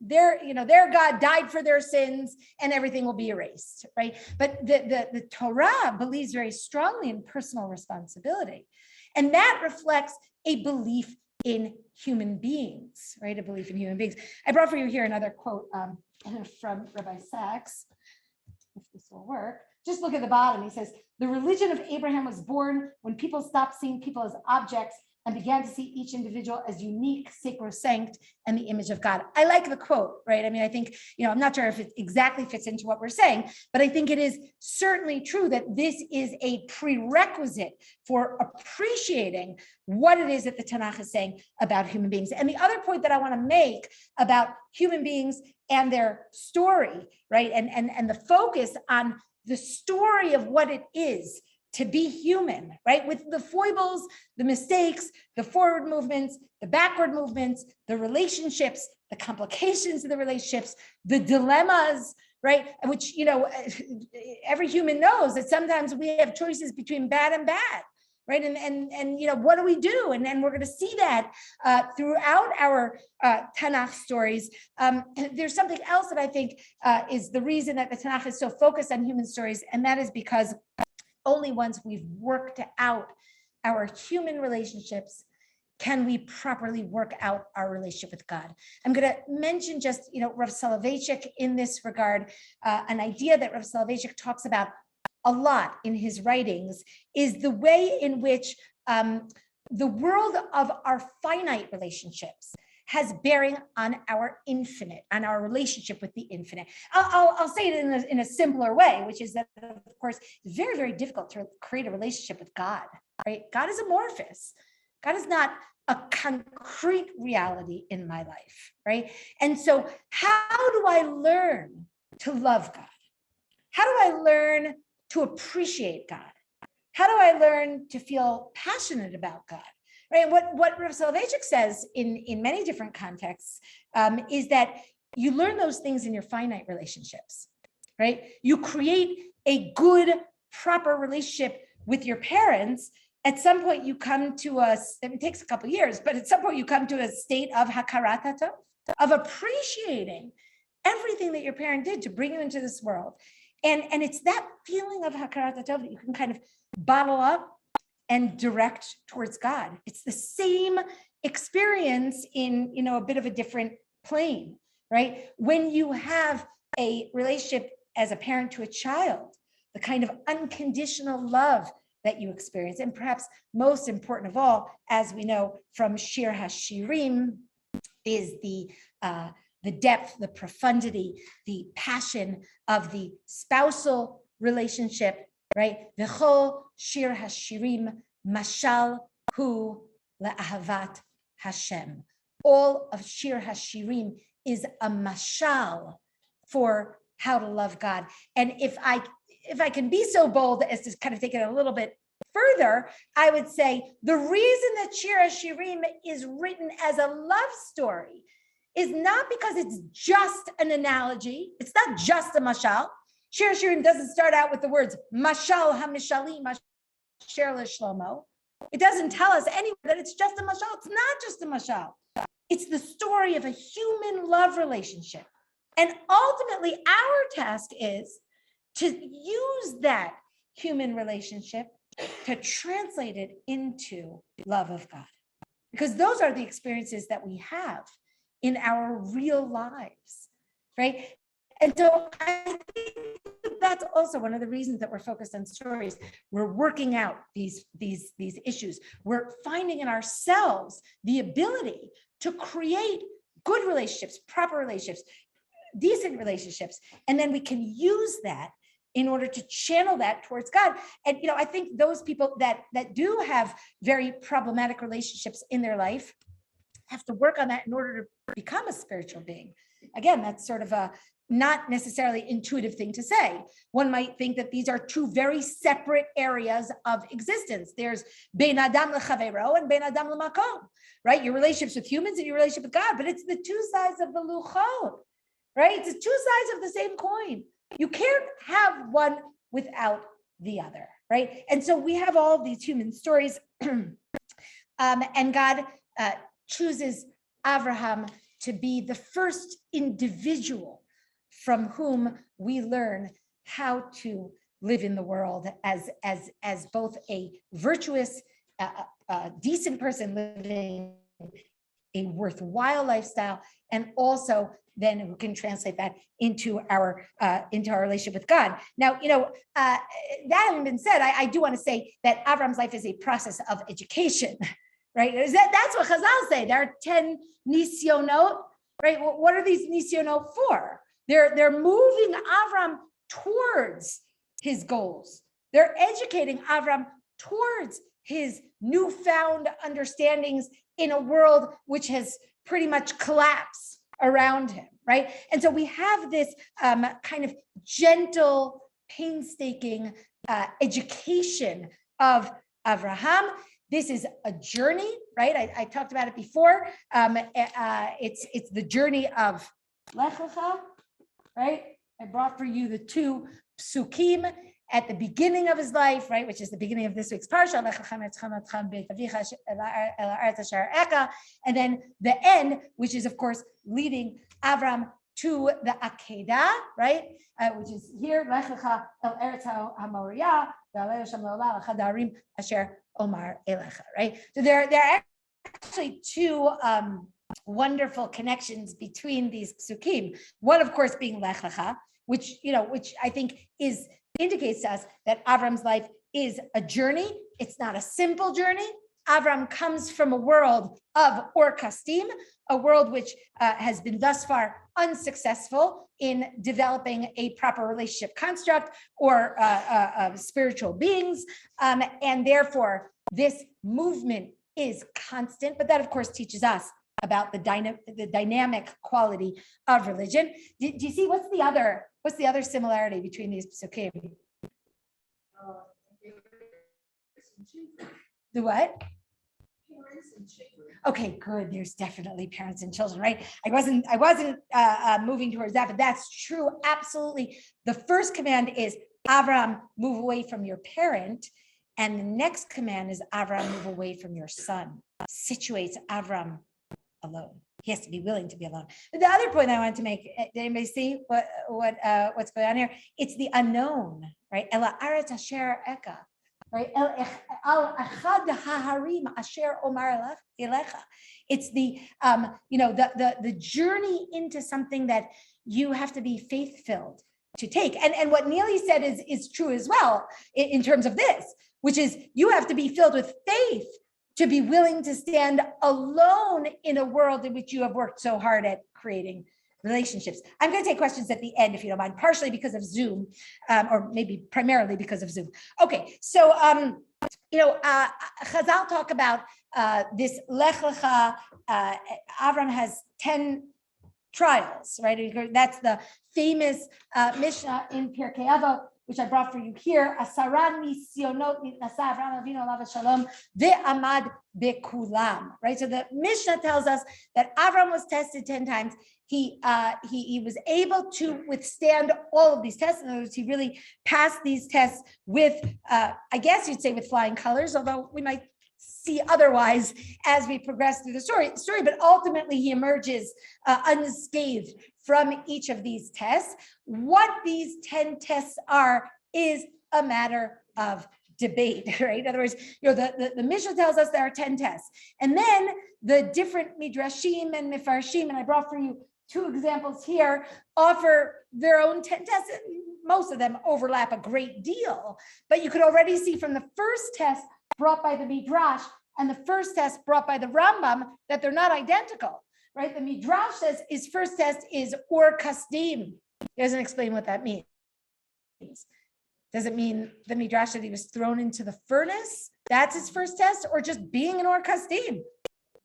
their God died for their sins and everything will be erased, right? But the Torah believes very strongly in personal responsibility, and that reflects a belief in human beings, right? A belief in human beings. I brought for you here another quote from Rabbi Sachs, if this will work. Just look at the bottom. He says, the religion of Abraham was born when people stopped seeing people as objects and began to see each individual as unique, sacrosanct, and the image of God. I like the quote, right? I mean, I think, I'm not sure if it exactly fits into what we're saying, but I think it is certainly true that this is a prerequisite for appreciating what it is that the Tanakh is saying about human beings. And the other point that I want to make about human beings and their story, right? And the focus on the story of what it is to be human, right? With the foibles, the mistakes, the forward movements, the backward movements, the relationships, the complications of the relationships, the dilemmas, right? Which, every human knows that sometimes we have choices between bad and bad, right? And what do we do? And we're going to see that throughout our Tanakh stories. There's something else that I think is the reason that the Tanakh is so focused on human stories, and that is because only once we've worked out our human relationships can we properly work out our relationship with God. I'm going to mention just, Rav Soloveitchik in this regard, an idea that Rav Soloveitchik talks about a lot in his writings is the way in which the world of our finite relationships has bearing on our infinite, on our relationship with the infinite. I'll say it in a simpler way, which is that, of course, it's very, very difficult to create a relationship with God, right? God is amorphous. God is not a concrete reality in my life, right? And so how do I learn to love God? How do I learn to appreciate God? How do I learn to feel passionate about God? Right. What Rav Soloveitchik says in many different contexts is that you learn those things in your finite relationships, right? You create a good, proper relationship with your parents. At some point, you come to it takes a couple of years, but at some point you come to a state of hakarat hatov, of appreciating everything that your parent did to bring you into this world. And it's that feeling of hakarat hatov that you can kind of bottle up and direct towards God. It's the same experience in, a bit of a different plane, right? When you have a relationship as a parent to a child, the kind of unconditional love that you experience, and perhaps most important of all, as we know from Shir HaShirim, is the depth, the profundity, the passion of the spousal relationship, right? V'chol shir hashirim mashal hu le'ahavat Hashem. All of shir hashirim is a mashal for how to love God. And if I can be so bold as to kind of take it a little bit further, I would say the reason that shir hashirim is written as a love story is not because it's just an analogy. It's not just a mashal. Shir HaShirim doesn't start out with the words mashal hamishalim asher leShlomo. It doesn't tell us anywhere that it's just a mashal. It's not just a mashal. It's the story of a human love relationship. And ultimately, our task is to use that human relationship to translate it into love of God. Because those are the experiences that we have in our real lives, right? And so I think the that's also one of the reasons that we're focused on stories. We're working out these issues. We're finding in ourselves the ability to create good relationships, proper relationships, decent relationships, and then we can use that in order to channel that towards God. And I think those people that do have very problematic relationships in their life have to work on that in order to become a spiritual being. Again, that's sort of a not necessarily intuitive thing to say. One might think that these are two very separate areas of existence. There's bein adam lechavero and bein adam lemakom, right? Your relationships with humans and your relationship with God, but it's the two sides of the luchot, right? It's the two sides of the same coin. You can't have one without the other, right? And so we have all of these human stories, and God chooses Avraham to be the first individual from whom we learn how to live in the world as both a virtuous, decent person living a worthwhile lifestyle, and also then who can translate that into our relationship with God. Now, that having been said, I do want to say that Avram's life is a process of education, right? That's what Chazal say. There are 10 nisyonot, right? What are these nisyonot for? They're moving Avram towards his goals. They're educating Avram towards his newfound understandings in a world which has pretty much collapsed around him, right? And so we have this kind of gentle, painstaking education of Avraham. This is a journey, right? I talked about it before. It's the journey of Lech Lecha, right? I brought for you the two psukim at the beginning of his life, right, which is the beginning of this week's parsha, and then the end, which is, of course, leading Avram to the Akedah, right, which is here, right? So there are actually two wonderful connections between these psukim. One, of course, being Lech Lecha, which I think indicates to us that Avram's life is a journey. It's not a simple journey. Avram comes from a world of Or Kasdim, a world which has been thus far unsuccessful in developing a proper relationship construct or spiritual beings. And therefore, this movement is constant, but that, of course, teaches us about the dynamic quality of religion. Do you see what's the other similarity between these psukim? The what? Parents and children. Okay, good. There's definitely parents and children, right? I wasn't moving towards that, but that's true. Absolutely. The first command is Avram, move away from your parent. And the next command is Avram, move away from your son. Situates Avram alone. He has to be willing to be alone. But the other point I wanted to make, did anybody see what's going on here? It's the unknown, right? Ela aretz asher eka, right? Al echad haharim asher omar elecha. It's the the journey into something that you have to be faith-filled to take. And what Neely said is true as well in terms of this, which is you have to be filled with faith to be willing to stand alone in a world in which you have worked so hard at creating relationships. I'm going to take questions at the end, if you don't mind, partially because of Zoom, or maybe primarily because of Zoom. Okay, so Chazal talk about this Lech Lecha. Avram has 10 trials, right? That's the famous Mishnah in Pirkei Avot, which I brought for you here. Asaran nisyonot nitnasa Avraham Avinu alav shalom ve'amad bekulam. Right. So the Mishnah tells us that Avram was tested 10 times. He was able to withstand all of these tests. In other words, he really passed these tests with, I guess you'd say, with flying colors, although we might see otherwise as we progress through the story. But ultimately he emerges unscathed from each of these tests. What these 10 tests are is a matter of debate, right? In other words, the Mishnah tells us there are 10 tests. And then the different midrashim and mefarshim, and I brought for you 2 examples here, offer their own 10 tests. most of them overlap a great deal, but you could already see from the first test brought by the Midrash and the first test brought by the Rambam that they're not identical, right? The Midrash says his first test is or kasdim. He doesn't explain what that means. Does it mean the Midrash that he was thrown into the furnace? That's his first test, or just being an or kasdim,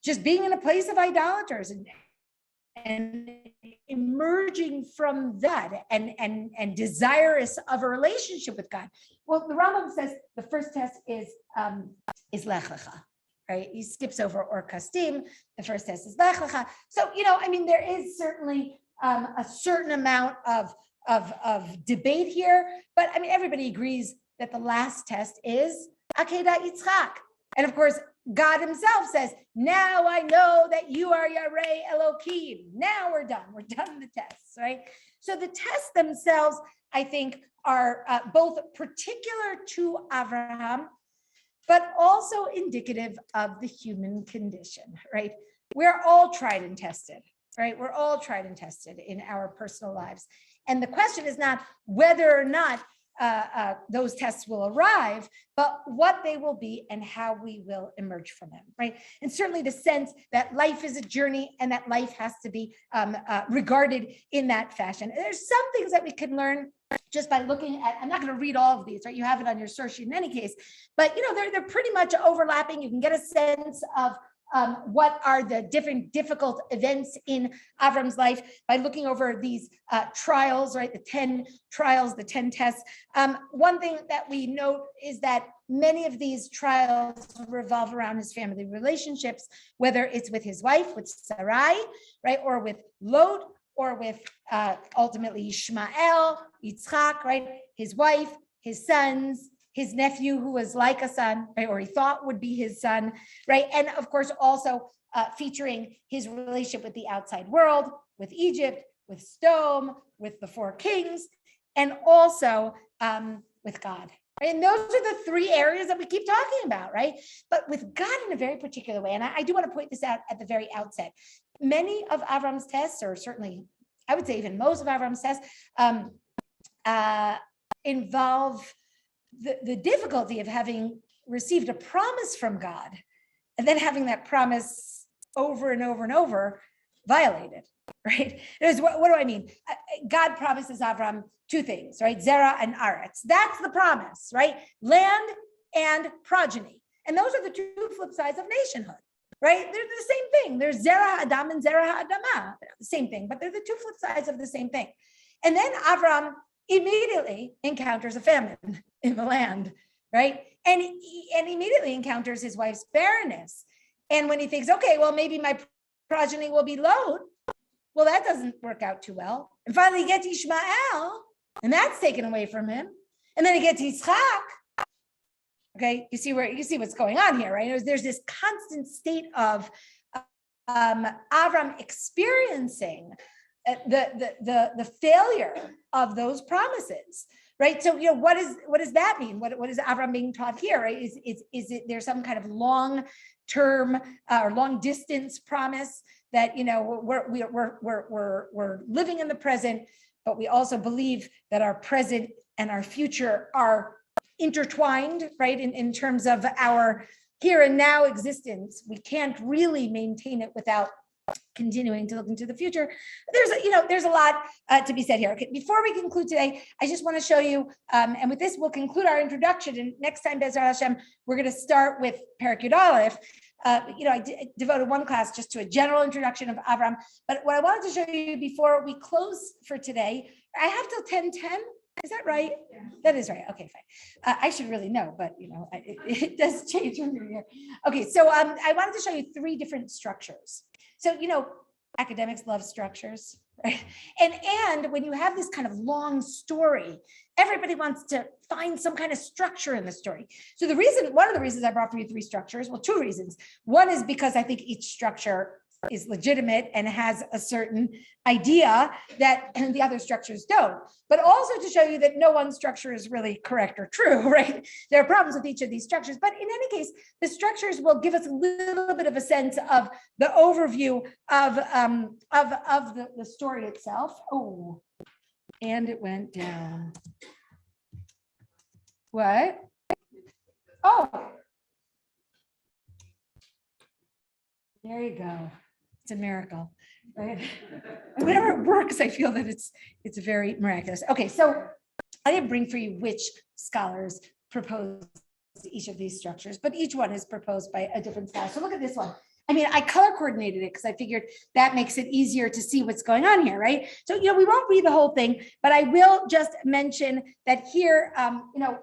just being in a place of idolaters and emerging from that and desirous of a relationship with God? Well, the Rambam says the first test is lech lecha, right? He skips over or kasdim. The first test is lech lecha. So, there is certainly a certain amount of debate here, but everybody agrees that the last test is Akedah Yitzchak. And of course, God himself says, now I know that you are Yarei Elohim. Now we're done with the tests, right? So the tests themselves, I think, are both particular to Avraham, but also indicative of the human condition, right? We're all tried and tested, right? We're all tried and tested in our personal lives. And the question is not whether or not those tests will arrive, but what they will be and how we will emerge from them, right? And certainly the sense that life is a journey and that life has to be regarded in that fashion. And there's some things that we can learn just by looking at, I'm not going to read all of these, right? You have it on your source sheet in any case, but they're pretty much overlapping. You can get a sense of what are the different difficult events in Avram's life by looking over these trials, right? The 10 trials, the 10 tests. One thing that we note is that many of these trials revolve around his family relationships, whether it's with his wife, with Sarai, right? Or with Lot, or with ultimately Ishmael, Yitzchak, right? His wife, his sons, his nephew, who was like a son, right, or he thought would be his son, right? And of course, also featuring his relationship with the outside world, with Egypt, with Sodom, with the 4 kings, and also with God. Right? And those are the 3 areas that we keep talking about, right? But with God in a very particular way, and I do want to point this out at the very outset. Many of Avram's tests, or certainly, I would say even most of Avram's tests, involve the difficulty of having received a promise from God and then having that promise over and over and over violated, right? What do I mean? God promises Avram 2 things, right? Zerah and Aretz. That's the promise, right? Land and progeny. And those are the 2 flip sides of nationhood, right? They're the same thing. There's Zerah Adam and Zerah Adamah. They're the same thing, but they're the 2 flip sides of the same thing. And then Avram immediately encounters a famine in the land, right? And immediately encounters his wife's barrenness. And when he thinks, okay, well, maybe my progeny will be Lot, well, that doesn't work out too well. And finally he gets Ishmael, and that's taken away from him. And then he gets Yitzchak. Okay, you see what's going on here, right? There's this constant state of Avram experiencing the failure of those promises, right? So, what does that mean? What is Avraham being taught here, right? Is it there's some kind of long-term or long-distance promise that we're living in the present, but we also believe that our present and our future are intertwined, right? In terms of our here and now existence, we can't really maintain it without continuing to look into the future. There's a lot to be said here. Okay, before we conclude today, I just want to show you, and with this we'll conclude our introduction. And next time, Be'ezrat Hashem, we're going to start with Perek Yud Aleph. I devoted one class just to a general introduction of Avraham. But what I wanted to show you before we close for today, I have till 10:10. Is that right? Yeah. That is right. Okay, fine. I should really know, but it does change when you're here. Okay, so I wanted to show you 3 different structures. So, academics love structures, right? And when you have this kind of long story, everybody wants to find some kind of structure in the story. So one of the reasons I brought for you 3 structures, well, 2 reasons. One is because I think each structure is legitimate and has a certain idea that the other structures don't, but also to show you that no one structure is really correct or true, right? There are problems with each of these structures, but in any case, the structures will give us a little bit of a sense of the overview of the story itself. Oh, And it went down. What? Oh. There you go. It's a miracle, right? And whenever it works, I feel that it's very miraculous. Okay, so I didn't bring for you which scholars proposed each of these structures, but each one is proposed by a different scholar. So look at this one. I mean, I color coordinated it because I figured that makes it easier to see what's going on here, right? So, we won't read the whole thing, but I will just mention that here,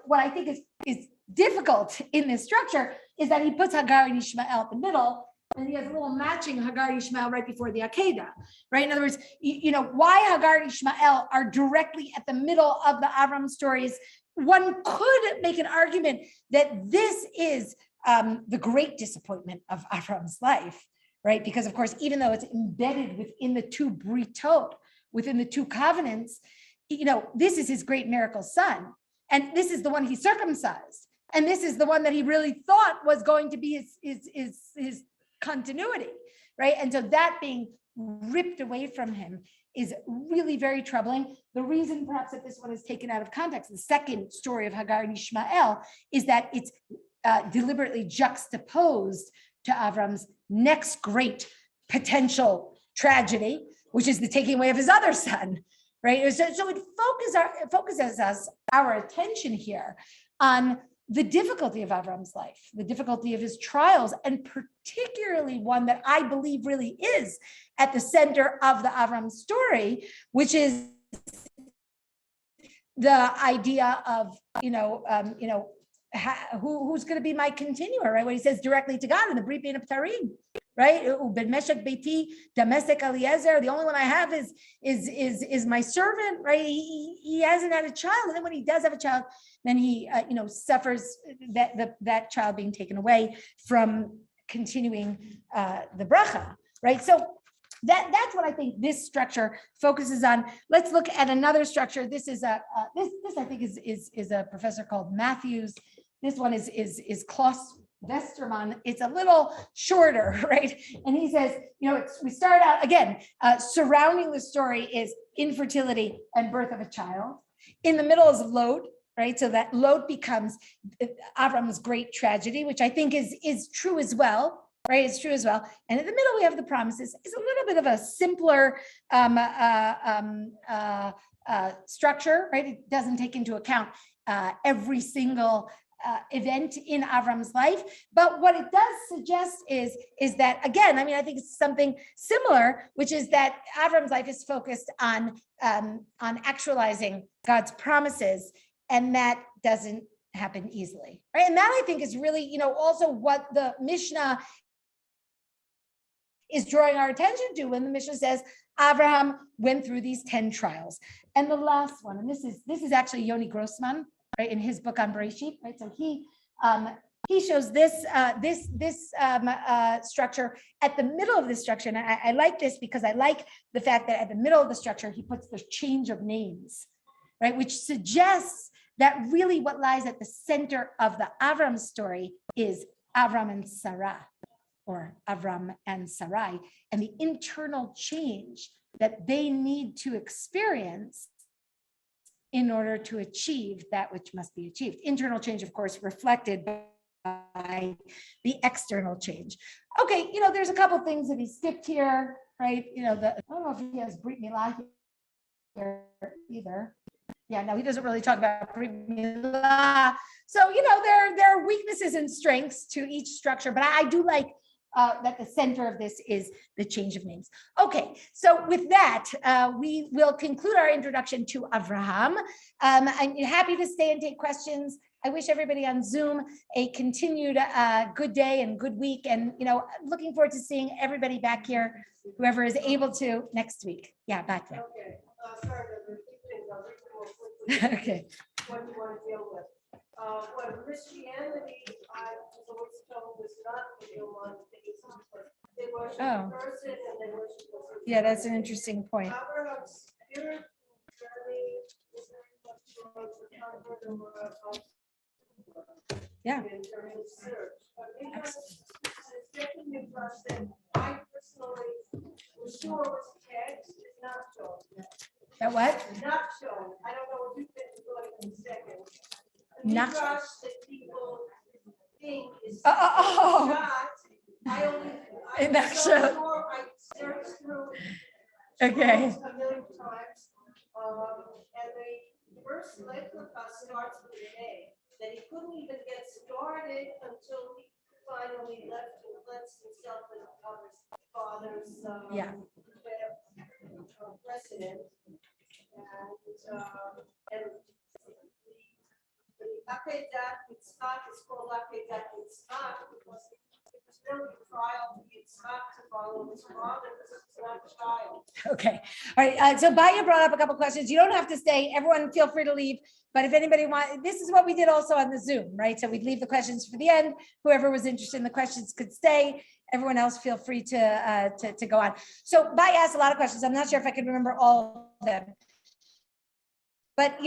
what I think is difficult in this structure is that he puts Hagar and Ishmael at the middle, and he has a little matching Hagar and Ishmael right before the Akedah, right? In other words, why Hagar and Ishmael are directly at the middle of the Avraham stories. One could make an argument that this is the great disappointment of Avraham's life, right? Because of course, even though it's embedded within the two britot, within the two covenants, this is his great miracle son. And this is the one he circumcised. And this is the one that he really thought was going to be his continuity, right? And so that being ripped away from him is really very troubling. The reason perhaps that this one is taken out of context, the second story of Hagar and Ishmael, is that it's deliberately juxtaposed to Avram's next great potential tragedy, which is the taking away of his other son, right? So it focuses our attention here on the difficulty of Avram's life, the difficulty of his trials, and particularly one that I believe really is at the center of the Avram story, which is the idea of, who's going to be my continuer, right? What he says directly to God in the Brit Bein Abtarim, right? Ben Meshach Beiti, Damesek Eliezer. The only one I have is my servant, right? He hasn't had a child, and then when he does have a child, then he suffers that child being taken away from continuing the bracha, right? So that's what I think this structure focuses on. Let's look at another structure. This is this I think is a professor called Matthews. This one is Klaus Westermann. It's a little shorter, right? And he says, we start out again, surrounding the story is infertility and birth of a child. In the middle is Lod, right? So that Lod becomes Avram's great tragedy, which I think is true as well. Right, it's true as well. And in the middle, we have the promises. It's a little bit of a simpler structure, right? It doesn't take into account every single event in Avram's life. But what it does suggest is that, again, I think it's something similar, which is that Avram's life is focused on actualizing God's promises, and that doesn't happen easily, right? And that I think is really, also what the Mishnah is drawing our attention to when the Mishnah says Avraham went through these 10 trials. And the last one, and this is actually Yoni Grossman, right, in his book on Bereshit, right? So he shows this structure at the middle of this structure, and I like this because I like the fact that at the middle of the structure he puts the change of names, right, which suggests that really what lies at the center of the Avram story is Avram and Sarah, or Avram and Sarai, and the internal change that they need to experience in order to achieve that which must be achieved. Internal change, of course, reflected by the external change. Okay, there's a couple things that he skipped here, right? I don't know if he has Brit Milah here either. Yeah, no, he doesn't really talk about Brit Milah. So, there are weaknesses and strengths to each structure, but I do like that the center of this is the change of names. Okay, so with that, we will conclude our introduction to Avraham. I'm happy to stay and take questions. I wish everybody on Zoom a continued good day and good week. And, looking forward to seeing everybody back here, whoever is able to next week. Yeah, back there.
Okay, sorry, there's 2 things I'll read them more quickly.
Okay.
What you want to deal with. What Christianity, I was always told, was not the real monotheism. They worship the person and they worship the person.
Yeah, that's an interesting point.
Abraham's spiritual journey is very much towards the comfort of
Yeah.
in terms of search. It's definitely a process. I personally was sure was text is not told.
That what?
Nacho. I don't know if you've been going in a second.
Nacho.
Midrash that people think is
Oh.
not. I'm
Nacho.
so sure I searched through
Okay.
a million times. And the first Leklaka starts with an A. That he couldn't even get started until he finally left and cleansed himself and his father's precedent. And the Akedat Yitzchak is called Akedat Yitzchak because it was really a trial for Yitzchak to follow his father because he's not a child.
Okay. All right. So Baya brought up a couple questions. You don't have to stay. Everyone feel free to leave. But if anybody wants, this is what we did also on the Zoom, right? So we'd leave the questions for the end. Whoever was interested in the questions could stay. Everyone else feel free to go on. So Baya asked a lot of questions. I'm not sure if I can remember all of them. But,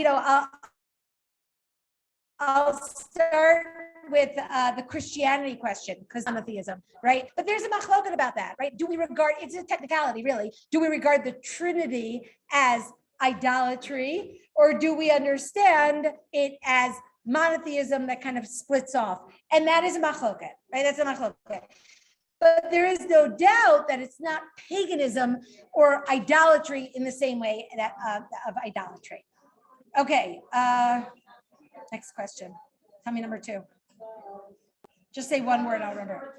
I'll start with the Christianity question, because monotheism, right? But there's a machloket about that, right? Do we regard, it's a technicality, really. Do we regard the Trinity as idolatry, or do we understand it as monotheism that kind of splits off? And that is a machloket, right? That's a machloket. But there is no doubt that it's not paganism or idolatry in the same way that of idolatry. Okay. Next question. Tell me number 2. Just say one word, I'll remember.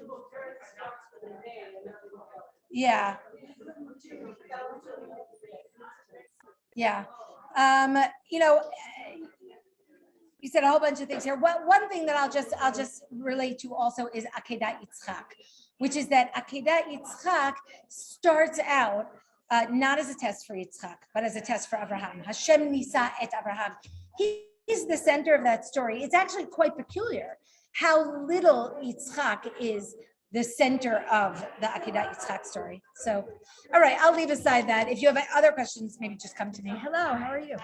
Yeah. Yeah. You said a whole bunch of things here. One thing that I'll just relate to also is Akedat Yitzchak, which is that Akedat Yitzchak starts out not as a test for Yitzchak, but as a test for Avraham. Hashem nisa et Avraham. He's the center of that story. It's actually quite peculiar how little Yitzchak is the center of the Akedat Yitzchak story. So, all right, I'll leave aside that. If you have other questions, maybe just come to me. Hello, how are you?